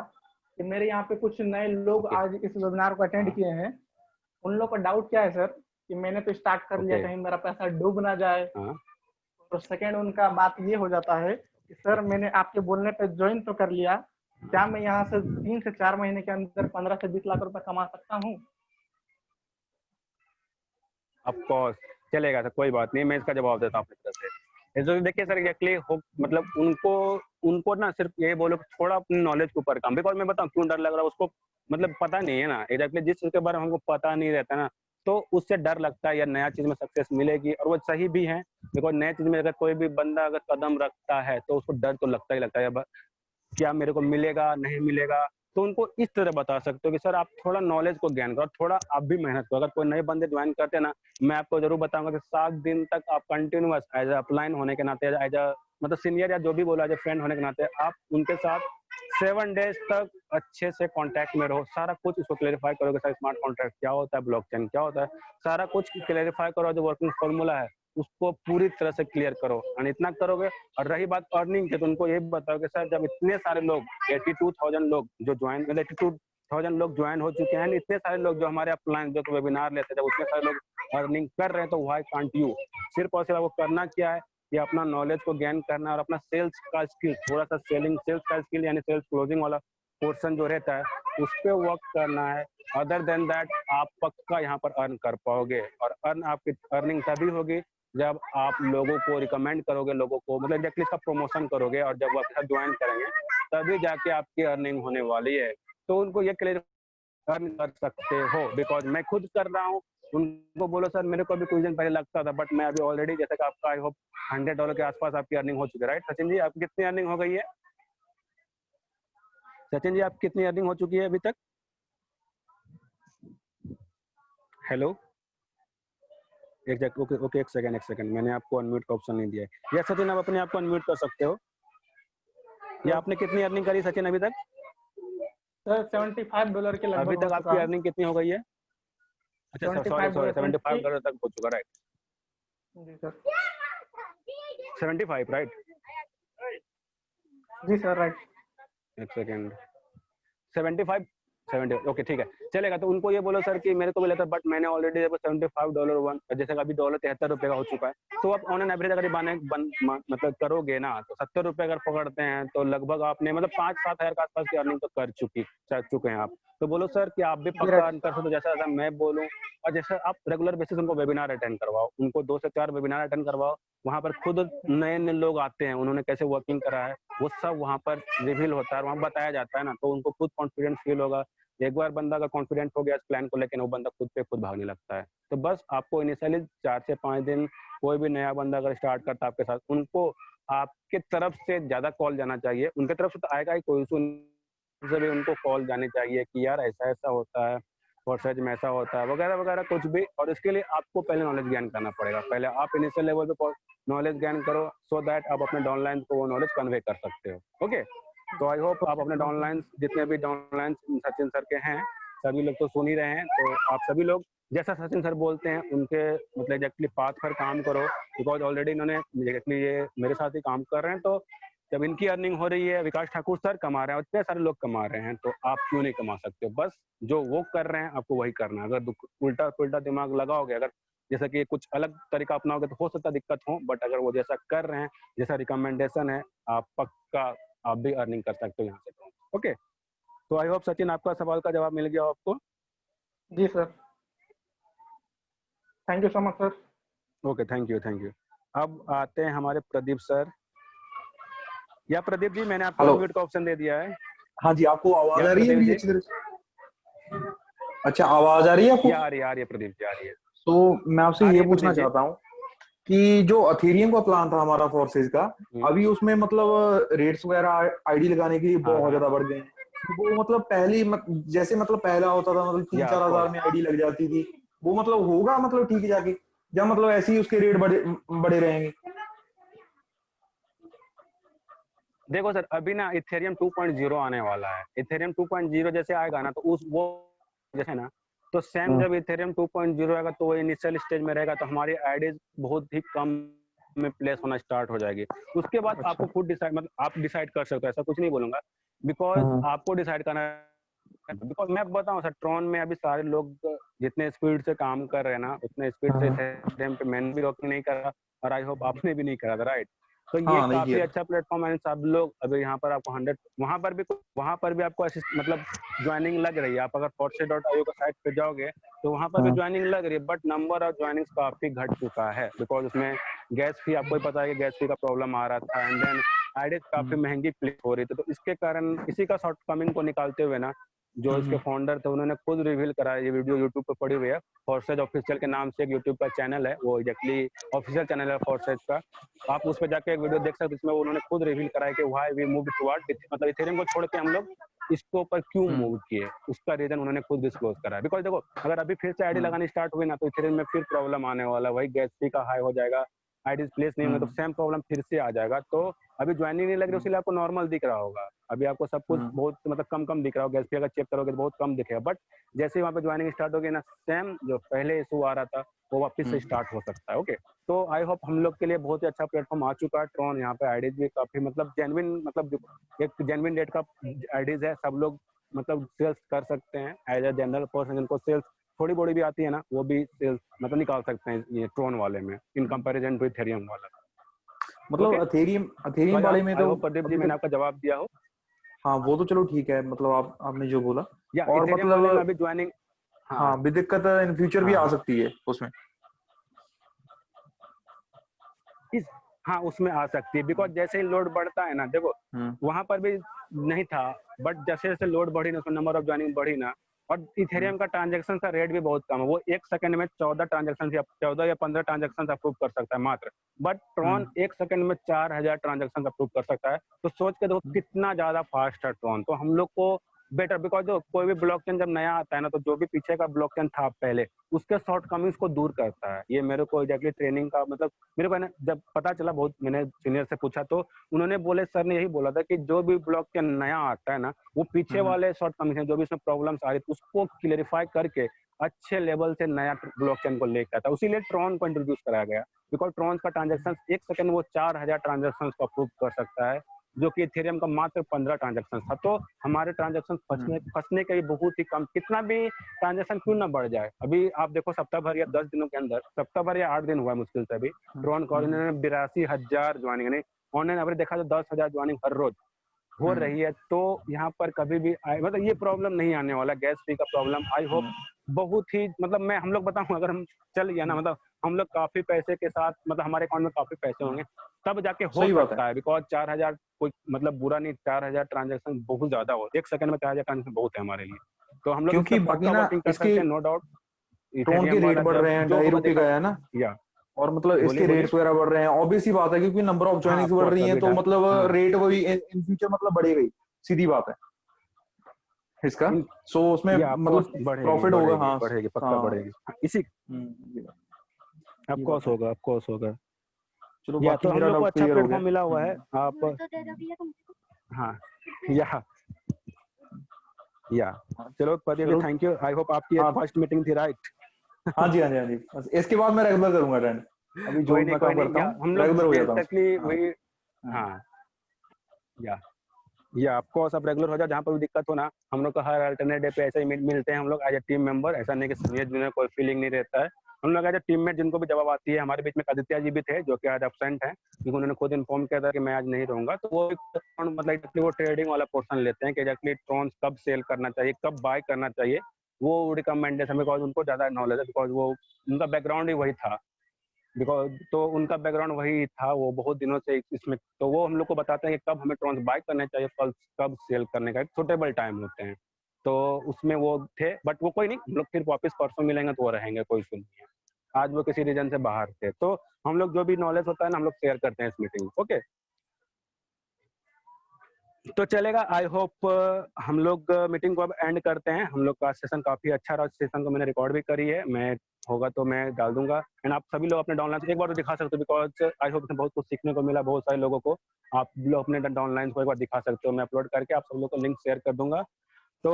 S4: कि मेरे यहाँ पे कुछ नए लोग
S1: ओके।
S4: आज इस वेबिनार को अटेंड
S1: हाँ
S4: किए हैं। उन लोग का डाउट क्या है सर कि मैंने तो स्टार्ट कर लिया,
S1: ओके।
S4: कहीं मेरा पैसा डूब ना जाए।
S1: हाँ
S4: तो सेकंड उनका बात ये हो जाता है कि सर मैंने आपके बोलने पे ज्वाइन तो कर लिया, क्या मैं यहाँ से 3 से 4 महीने के अंदर 15 से 20 लाख रुपए कमा सकता हूँ?
S1: ऑफ कोर्स चलेगा सर, कोई बात नहीं, मैं इसका जवाब देता हूँ अपनी तरफ से। जो देखिए सर एग्जैक्टली हो मतलब उनको उनको ना सिर्फ ये बोलो कि थोड़ा अपनी नॉलेज के ऊपर काम, बिकॉज मैं बताऊँ क्यों डर लग रहा है उसको, मतलब पता नहीं है ना एग्जैक्टली, जिस चीज़ के बारे में हमको पता नहीं रहता ना, तो उससे डर लगता है या नया चीज़ में सक्सेस मिलेगी, और वो सही भी है, बिकॉज नया चीज़ में अगर कोई भी बंदा अगर कदम रखता है तो उसको डर तो लगता ही लगता है, क्या मेरे को मिलेगा नहीं मिलेगा। तो उनको इस तरह बता सकते हो कि सर आप थोड़ा नॉलेज को ज्ञान करो, थोड़ा आप भी मेहनत करो। अगर कोई नए बंदे ज्वाइन करते हैं ना, मैं आपको जरूर बताऊंगा कि 7 दिन तक आप कंटिन्यूअस एज अपलाइन होने के नाते, एज मतलब सीनियर या जो भी बोला, एज फ्रेंड होने के नाते आप उनके साथ 7 डेज तक अच्छे से कांटेक्ट में रहो, सारा कुछ उसको क्लेरिफाई करोगे, सर स्मार्ट कॉन्ट्रैक्ट क्या होता है, ब्लॉकचेन क्या होता है, सारा कुछ क्लेरिफाई करो, जो वर्किंग फॉर्मूला है उसको पूरी तरह से क्लियर करो, और इतना करोगे। और रही बात अर्निंग की, तो उनको ये बताओ कि सर जब इतने सारे लोग 82,000 लोग जो ज्वाइन, मतलब 82,000 लोग ज्वाइन हो चुके हैं, इतने सारे लोग जो हमारे अपलाइन जो वेबिनार लेते हैं, जब उतने सारे लोग अर्निंग कर रहे हैं, तो व्हाई कांट यू? सिर्फ और सिर्फ आपको करना क्या है, ये अपना नॉलेज को गेन करना, और अपना सेल्स का स्किल, थोड़ा सा सेल्स का स्किल यानी सेल्स क्लोजिंग वाला पोर्शन जो रहता है उस पर वर्क करना है। अदर देन दैट आप पक्का यहाँ पर अर्न कर पाओगे, और आपकी अर्निंग तभी होगी जब आप लोगों को रिकमेंड करोगे, लोगों को मतलब एग्जैक्टली इसका प्रमोशन करोगे, और जब वो आपके साथ ज्वाइन करेंगे तभी जाके आपकी अर्निंग होने वाली है। तो उनको ये क्लियर अर्न कर सकते हो, बिकॉज मैं खुद कर रहा हूँ। उनको बोलो सर मेरे को भी कुछ दिन पहले लगता था, बट मैं अभी ऑलरेडी, जैसे कि आपका आई होप $100 के आसपास आपकी अर्निंग हो चुकी है, राइट सचिन जी? आपकी कितनी अर्निंग हो गई है सचिन जी? आपकी कितनी अर्निंग हो चुकी है अभी तक? हेलो, एग्जैक्ट ओके ओके, एक सेकंड, मैंने आपको अनम्यूट का ऑप्शन नहीं दिया है। यस सचिन, आप अपने आप को अनम्यूट कर सकते हो। या आपने कितनी अर्निंग करी सचिन अभी तक?
S4: सर $75 के
S1: अभी
S4: लगभग हो
S1: तक
S4: चुका
S1: आपकी
S4: है।
S1: अर्निंग कितनी हो गई है? अच्छा सर, सॉरी
S4: $75
S1: $75 तक हो चुका, राइट?
S4: जी सर।
S1: 75, राइट?
S4: जी सर, राइट।
S1: एक सेकंड, 75 70, ओके ठीक है, चलेगा। तो उनको ये बोलो सर कि मेरे को भी लेता, बट मैंने ऑलरेडी $75 वन, जैसे कि अभी $73 का हो चुका है, तो आप ऑन एन एवरेज अगर मतलब करोगे ना, तो $70 अगर पकड़ते हैं तो लगभग आपने मतलब 5-7 हज़ार के आसपास की अर्निंग तो कर चुके हैं आप। तो बोलो सर कि आप भी
S4: जी
S1: पक्का
S4: राइट।
S1: अर्न कर सकते हो, जैसा जैसा मैं बोलूँ। और जैसे आप रेगुलर बेसिस उनको वेबिनार अटेंड करवाओ, उनको 2 से 4 वेबिनार अटेंड करवाओ, वहाँ पर खुद नए नए लोग आते हैं, उन्होंने कैसे वर्किंग करा है वो सब वहाँ पर रिवील होता है, वहाँ बताया जाता है ना, तो उनको खुद कॉन्फिडेंस फील होगा। एक बार बंदा अगर कॉन्फिडेंट हो गया इस प्लान को लेकर, वो बंदा खुद पे खुद भागने लगता है। तो बस आपको इनिशियली 4 से 5 दिन, कोई भी नया बंदा अगर स्टार्ट करता है आपके साथ, उनको आपके तरफ से ज्यादा कॉल जाना चाहिए। उनके तरफ से तो आएगा ही, कोई से भी उनको कॉल जाने चाहिए कि यार ऐसा ऐसा होता है, फोर्सेज में ऐसा होता है वगैरह वगैरह कुछ भी। और इसके लिए आपको पहले नॉलेज गेन करना पड़ेगा। पहले आप इनिशियल लेवल पे नॉलेज गेन करो, सो दैट आप अपने डाउनलाइन को वो नॉलेज कन्वे कर सकते हो। ओके, तो आई होप आप अपने डाउनलाइन, जितने भी डाउनलाइन सचिन सर के हैं, सभी लोग तो सुन ही रहे हैं। तो आप सभी लोग जैसा सचिन सर बोलते हैं उनके मतलब एग्जैक्टली पाथ पर काम करो, बिकॉज ऑलरेडी इन्होंने एग्जैक्टली ये मेरे साथ ही काम कर रहे हैं। तो जब इनकी अर्निंग हो रही है, विकास ठाकुर सर कमा रहे हैं, इतने सारे लोग कमा रहे हैं, तो आप क्यों नहीं कमा सकते हो? बस जो वो कर रहे हैं आपको वही करना है। अगर उल्टा उल्टा दिमाग लगाओगे, अगर जैसा कि कुछ अलग तरीका अपनाओगे तो हो सकता है दिक्कत हो, बट अगर वो जैसा कर रहे हैं, जैसा रिकमेंडेशन है, आप पक्का आप भी अर्निंग कर सकते हो यहाँ से। ओके, तो आई होप सचिन आपका सवाल का जवाब मिल गया हो आपको।
S4: जी sir, thank you so much sir.
S1: Okay, thank you thank you. अब आते हैं हमारे प्रदीप सर। या प्रदीप जी, मैंने आपको अनम्यूट का ऑप्शन दे दिया है।
S5: हाँ जी, आपको आवाज
S1: या
S5: आ रही है
S1: प्रदीप
S5: मेरी
S1: जी?
S5: अच्छी तरह से? अच्छा, आवाज आ रही है आपको?
S1: आ रही है, आ रही है प्रदीप जी, आ रही है।
S5: तो मैं आपसे
S1: आ रही
S5: ये
S1: है
S5: पूछना
S1: प्रदीप जी।
S5: चाहता हूँ कि जो अथेरियम का प्लान था हमारा फोर्सेज का, अभी उसमें मतलब रेट्स वगैरह आईडी लगाने के लिए बहुत ज्यादा बढ़ गए हैं। वो मतलब पहले जैसे मतलब पहला होता था मतलब 3-4 हजार में आईडी लग जाती थी, वो मतलब होगा मतलब ठीक जाके, या मतलब ऐसे ही उसके रेट बड़े रहेंगे?
S1: देखो सर, अभी ना इथेरियम 2.0 आने वाला है। इथेरियम 2.0 जैसे आएगा ना, तो उस वो जैसे ना, तो सेम जब इथेरियम 2.0 आएगा तो वो इनिशियल स्टेज में रहेगा, तो हमारी आईडीज बहुत ही कम में प्लेस होना स्टार्ट हो जाएगी। उसके बाद
S5: अच्छा।
S1: आपको खुद डिसाइड, मतलब आप डिसाइड कर सकते हो, ऐसा कुछ नहीं बोलूंगा, बिकॉज आपको डिसाइड करना है। बिकॉज मैं बताऊं सर, ट्रॉन में अभी सारे लोग जितने स्पीड से काम कर रहे हैं ना, उतने स्पीड से इथेरियम पे मैंने भी वर्किंग नहीं करा, और आई होप आपने भी नहीं करा था, राइट? तो ये
S5: हाँ, नहीं
S1: काफी
S5: किया।
S1: अच्छा प्लेटफॉर्म है। सब लोग अभी यहाँ पर आपको 100, वहाँ पर भी आपको मतलब ज्वाइनिंग लग रही है। आप अगर force.io का साइट पे जाओगे तो वहाँ पर भी ज्वाइनिंग लग रही है, बट नंबर ऑफ ज्वाइनिंग्स काफी घट चुका है, बिकॉज उसमें गैस फी, आपको ही पता है कि गैस फी का प्रॉब्लम आ रहा था, एंड देन आईडीज काफी महंगी प्लेस हो रही थी। तो इसके कारण इसी का शॉर्ट कमिंग को निकालते हुए ना, जो इसके फाउंडर थे उन्होंने खुद रिवील करा, ये वीडियो यूट्यूब पे पड़ी हुई है। फोर्सेज ऑफिशियल के नाम से एक यूट्यूब का चैनल है, वो एग्जैक्टली ऑफिशियल चैनल है फोर्सेज का। आप उस पर जाके एक वीडियो देख सकते हो, जिसमें उन्होंने खुद रिवील करा है कि व्हाई वी मूव टुवर्ड, मतलब इथेरियम को छोड़ के हम लोग इसके ऊपर क्यों मूव किए, उसका रीजन उन्होंने खुद डिस्क्लोज करा है। बिकॉज देखो, अगर अभी फिर से आईडी लगानी स्टार्ट हुई ना, तो इथेरियम में फिर प्रॉब्लम आने वाला है, वही गैस फी का हाई हो जाएगा, आईडीज प्लेस नहीं होंगे, तो सेम प्रॉब्लम फिर से आ जाएगा। तो अभी ज्वाइनिंग नहीं लग रही, इसलिए आपको नॉर्मल दिख रहा होगा, अभी आपको सब कुछ बहुत मतलब कम कम दिख रहा होगा। गैस फी अगर चेक करोगे तो बहुत कम दिखेगा, बट जैसे ही वहाँ पे ज्वाइनिंग स्टार्ट होगी ना, सेम जो पहले इशू आ रहा था वो वापस से स्टार्ट हो सकता है। ओके, तो आई होप हम लोग के लिए बहुत ही अच्छा प्लेटफॉर्म आ चुका है ट्रॉन। यहाँ पे आईडीज भी काफी मतलब जेन्युइन, मतलब एक जेन्युइन रेट का आईडीज है, सब लोग मतलब सेल्स कर सकते हैं। एज ए जनरल पर्सन जिनको सेल्स थोड़ी बड़ी भी आती है ना, वो भी सेल्स मतलब निकाल सकते हैं ये ट्रॉन वाले में, इन कंपैरिजन टू इथेरियम वाला।
S5: मतलब
S1: Okay?
S5: अथेरियम वाले में
S1: आई
S5: तो
S1: होप प्रदीप जी मैंने आपका जवाब दिया हो।
S5: हाँ, वो तो चलो ठीक है, मतलब आपने जो बोला,
S1: या
S5: और
S1: इथेरियम वाले में
S5: मतलब
S1: अभी ज्वाइनिंग, हाँ
S5: हाँ भी दिक्कत इन फ्यूचर भी
S1: हाँ
S5: आ सकती है उसमें।
S1: इस हाँ उसमें आ सकती है, बिकॉज जैसे ही लोड बढ़ता है ना, देखो वहां पर भी नहीं था, बट जैसे जैसे लोड बढ़ी ना, उसमें नंबर ऑफ ज्वाइनिंग बढ़ी ना, और इथेरियम का ट्रांजैक्शन का रेट भी बहुत कम है। वो 1 सेकंड में 14 ट्रांजैक्शन या 14 या 15 ट्रांजैक्शन अप्रूव कर सकता है मात्र, बट ट्रॉन 1 सेकंड में 4000 ट्रांजैक्शन अप्रूव कर सकता है। तो सोच के देखो कितना ज्यादा फास्ट है ट्रॉन। तो हम लोग को बेटर, बिकॉज जो कोई भी ब्लॉकचेन जब नया आता है ना, तो जो भी पीछे का ब्लॉकचेन था पहले, उसके शॉर्ट कमिंग्स को दूर करता है। ये मेरे को एग्जैक्टली ट्रेनिंग का मतलब मेरे को जब पता चला, बहुत मैंने सीनियर से पूछा, तो उन्होंने बोले, सर ने यही बोला था कि जो भी ब्लॉकचेन नया आता है ना, वो पीछे वाले शॉर्ट कमिंग्स जो भी इसमें प्रॉब्लम्स आ रही थी उसको क्लियरिफाई करके अच्छे लेवल से नया ब्लॉकचेन को लेकर आता है। उसीलिए ट्रॉन को इंट्रोड्यूस कराया गया, बिकॉज ट्रॉन का ट्रांजेक्शन 1 सेकंड वो 4000 ट्रांजेक्शन को अप्रूव कर सकता है, जो कि इथेरियम का मात्र 15 ट्रांजेक्शन था। तो हमारे ट्रांजेक्शन फंसने के भी बहुत ही कम, कितना भी ट्रांजेक्शन क्यों ना बढ़ जाए। अभी आप देखो, सप्ताह भर या 10 दिनों के अंदर, सप्ताह भर या 8 दिन हुआ है मुश्किल से अभी, ट्रॉन कॉर्डिनेटर ने 82,000 ज्वाइनिंग, नहीं ऑनलाइन एवरेज देखा तो 10,000 ज्वाइनिंग हर रोज हो रही है। तो यहाँ पर कभी भी मतलब ये प्रॉब्लम नहीं आने वाला, गैस फी का प्रॉब्लम आई होप बहुत ही मतलब मैं हम लोग बताऊं, अगर हम चल गया ना, मतलब हम लोग काफी पैसे के साथ, मतलब हमारे अकाउंट में काफी पैसे होंगे तब जाके हो
S5: सही बात
S1: सकता है, बिकॉज 4000 कोई मतलब बुरा नहीं, 4000 ट्रांजेक्शन बहुत ज्यादा हो, 1 सेकंड में 4000 ट्रांजेक्शन बहुत है हमारे लिए। तो हम लोग इस
S5: क्योंकि
S1: पर
S5: बाकी
S1: पक्का
S5: ना
S1: वर्किंग कर
S5: इसके
S1: सकते हैं, नो डाउट।
S5: ट्रोन के
S1: इथेरियम
S5: रेट
S1: वाला
S5: बढ़
S1: जब
S5: रहे हैं,
S1: जो होगा
S5: ₹2.5
S1: देखा,
S5: का है ना,
S1: या
S5: और मतलब
S1: बोलिए
S5: इसके
S1: बोलिए।
S5: रेट्स वगैरह बढ़ रहे हैं, ऑब्वियस सी बात है, क्योंकि नंबर ऑफ
S1: हाँ
S5: ज्वाइनिंग्स बढ़
S1: ऑफकोर्स
S5: रही हैं,
S1: अभी
S5: तो मतलब
S1: हाँ
S5: रेट वही इन फ्यूचर मतलब बढ़ेगा ही, सीधी बात है। इसका सो उसमें
S1: ये आपको
S5: मतलब
S1: बढ़ेगी
S5: प्रॉफिट होगा।
S1: बढ़ेगी
S5: हाँ
S1: बढ़ेगी पक्का
S5: हाँ।
S1: बढ़ेगी। इसी
S5: ये
S1: ऑफ
S5: बात
S1: कोर्स
S5: है।
S1: होगा ऑफ कोर्स होगा।
S5: चलो
S1: या
S5: बाकी
S1: तो हम
S5: मेरा
S1: लोग को
S5: डाउट
S1: अच्छा
S5: क्लियर हो गया।
S1: प्लेटफॉर्म मिला हुआ है आप। हाँ या चलो प्रदीप जी
S5: चलो
S1: थैंक यू। आई होप आपकी
S5: हाँ
S1: फर्स्ट मीटिंग थी राइट।
S5: हाँ जी हाँ जी हाँ जी, बस इसके बाद मैं रेगुलर करूंगा अटेंड। अभी जो मैं
S1: कोई
S5: काम
S1: नहीं
S5: करता
S1: या
S5: हूँ
S1: हम लोग
S5: रेगुलर हो जाता हूँ।
S1: बेसिकली
S5: हाँ
S1: वही।
S5: हाँ
S1: हाँ या आपको सब रेगुलर हो जाए, जहाँ पर भी दिक्कत हो ना हम लोग को हर अल्टरनेट डे पे ऐसे ही मिलते हैं हम लोग एज ए टीम मेंबर। ऐसा नहीं कि सीनियर जूनियर कोई फीलिंग नहीं रहता है। हम लोग एज ए टीममेट जिनको भी जवाब आती है। हमारे बीच में आदित्य जी भी थे जो कि आज एब्सेंट हैं, क्योंकि उन्होंने खुद इन्फॉर्म किया था कि मैं आज नहीं रहूंगा। तो वो मतलब exactly वो ट्रेडिंग वाला पोर्सन लेते हैं कि एक्चुअली ट्रॉन्स कब सेल करना चाहिए, कब बाय करना चाहिए, वो रिकमेंडेशन, बिकॉज उनको ज्यादा नॉलेज है, बिकॉज वो उनका बैकग्राउंड ही वही था। बिकॉज तो उनका बैकग्राउंड वही था, वो बहुत दिनों से इसमें, तो वो हम लोग को बताते हैं कि कब हमें ट्रांस बाय करने चाहिए, कब सेल करने का एक सुटेबल टाइम होते हैं। तो उसमें वो थे, बट वो कोई नहीं, हम लोग फिर वापस परसों मिलेंगे तो वो रहेंगे, कोई इशू नहीं है। आज वो किसी रीजन से बाहर थे, तो हम लोग जो भी नॉलेज होता है ना हम लोग शेयर करते हैं इस मीटिंग में। ओके तो चलेगा। आई होप हम लोग मीटिंग को अब एंड करते हैं। हम लोग का सेशन काफी अच्छा रहा, सेशन को मैंने रिकॉर्ड भी करी है, मैं होगा तो मैं डाल दूंगा। एंड आप सभी लोग अपने डाउनलाइन एक बार तो दिखा सकते हो, बिकॉज आई होप बहुत कुछ सीखने को मिला बहुत सारे लोगों को। आप लोग अपने डाउनलाइन को एक बार दिखा सकते हो, मैं अपलोड करके आप सब लोग को लिंक शेयर कर दूंगा। तो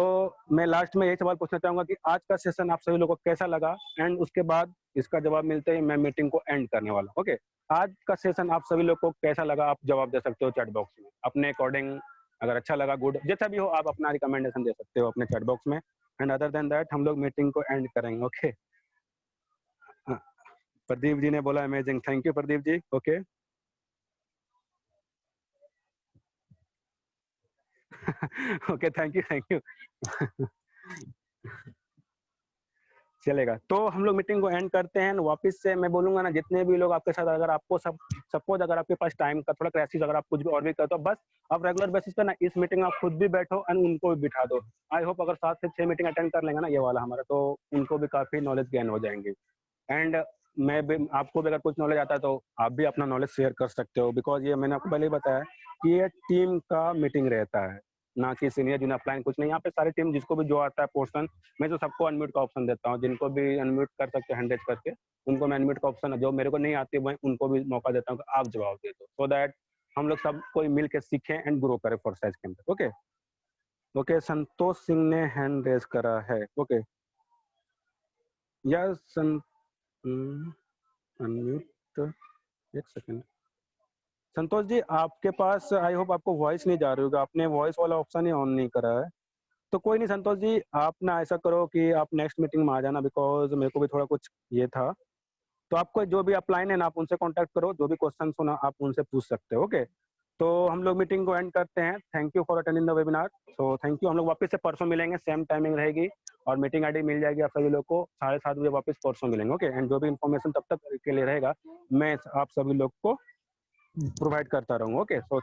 S1: मैं लास्ट में यही सवाल पूछना चाहूंगा कि आज का सेशन आप सभी लोगों को कैसा लगा, एंड उसके बाद इसका जवाब मिलते ही मैं मीटिंग को एंड करने वाला हूँ। ओके आज का सेशन आप सभी लोग को कैसा लगा आप जवाब दे सकते हो चैट बॉक्स में अपने अकॉर्डिंग। अगर अच्छा लगा गुड, जैसा भी हो आप अपना रिकमेंडेशन दे सकते हो अपने चैट बॉक्स में। एंड अदर देन दैट हम लोग मीटिंग को एंड करेंगे। ओके प्रदीप जी ने बोला amazing, thank you Pradeep ji. Okay okay thank you चलेगा। तो हम लोग मीटिंग को एंड करते हैं। वापस से मैं बोलूंगा ना, जितने भी लोग आपके साथ, अगर आपको सब सपोज अगर आपके पास टाइम का थोड़ा क्राइसिस, अगर आप कुछ भी और भी करते हो, बस आप रेगुलर बेसिस पे ना इस मीटिंग में आप खुद भी बैठो एंड उनको भी बिठा दो। आई होप अगर 7 से 6 मीटिंग अटेंड कर लेंगे ना ये वाला हमारा, तो उनको भी काफी नॉलेज गेन हो जाएंगे। एंड मैं भी, आपको भी अगर कुछ नॉलेज आता है तो आप भी अपना नॉलेज शेयर कर सकते हो, बिकॉज ये मैंने आपको पहले ही बताया कि ये टीम का मीटिंग रहता है, ना कि सीनियर जूनियर अप्लाइन कुछ नहीं। यहाँ पे सारी टीम जिसको भी जो आता है पोर्सन, मैं तो सबको अनम्यूट का ऑप्शन देता हूँ। जिनको भी अनम्यूट कर सकते हैं हैंड रेज करके, उनको मैं अनम्यूट का ऑप्शन, जो मेरे को नहीं आती मैं उनको भी मौका देता हूँ कि आप जवाब दे दो, सो दैट हम लोग सब कोई मिल के सीखें एंड ग्रो करें फॉरसाइज के अंदर। ओके ओके संतोष सिंह ने हैंड रेज करा है। ओके यस अनम्यूट, एक सेकेंड। संतोष जी आपके पास आई होप आपको वॉइस नहीं जा रही होगा, आपने वॉइस वाला ऑप्शन ही ऑन नहीं करा है। तो कोई नहीं संतोष जी, आप ना ऐसा करो कि आप नेक्स्ट मीटिंग में आ जाना, बिकॉज मेरे को भी थोड़ा कुछ ये था। तो आपको जो भी अपलाइन है ना आप उनसे कांटेक्ट करो, जो भी क्वेश्चन हो ना आप उनसे पूछ सकते हो। ओके तो हम लोग मीटिंग को एंड करते हैं। Thank you for attending the webinar. So thank you. हम लोग वापस से परसों मिलेंगे, सेम टाइमिंग रहेगी और मीटिंग आईडी मिल जाएगी आप सभी लोग को 7:30 बजे वापस परसों मिलेंगे। ओके एंड जो भी इन्फॉर्मेशन तब तक के लिए रहेगा मैं आप सभी लोग को प्रोवाइड करता रहूँगा। Okay so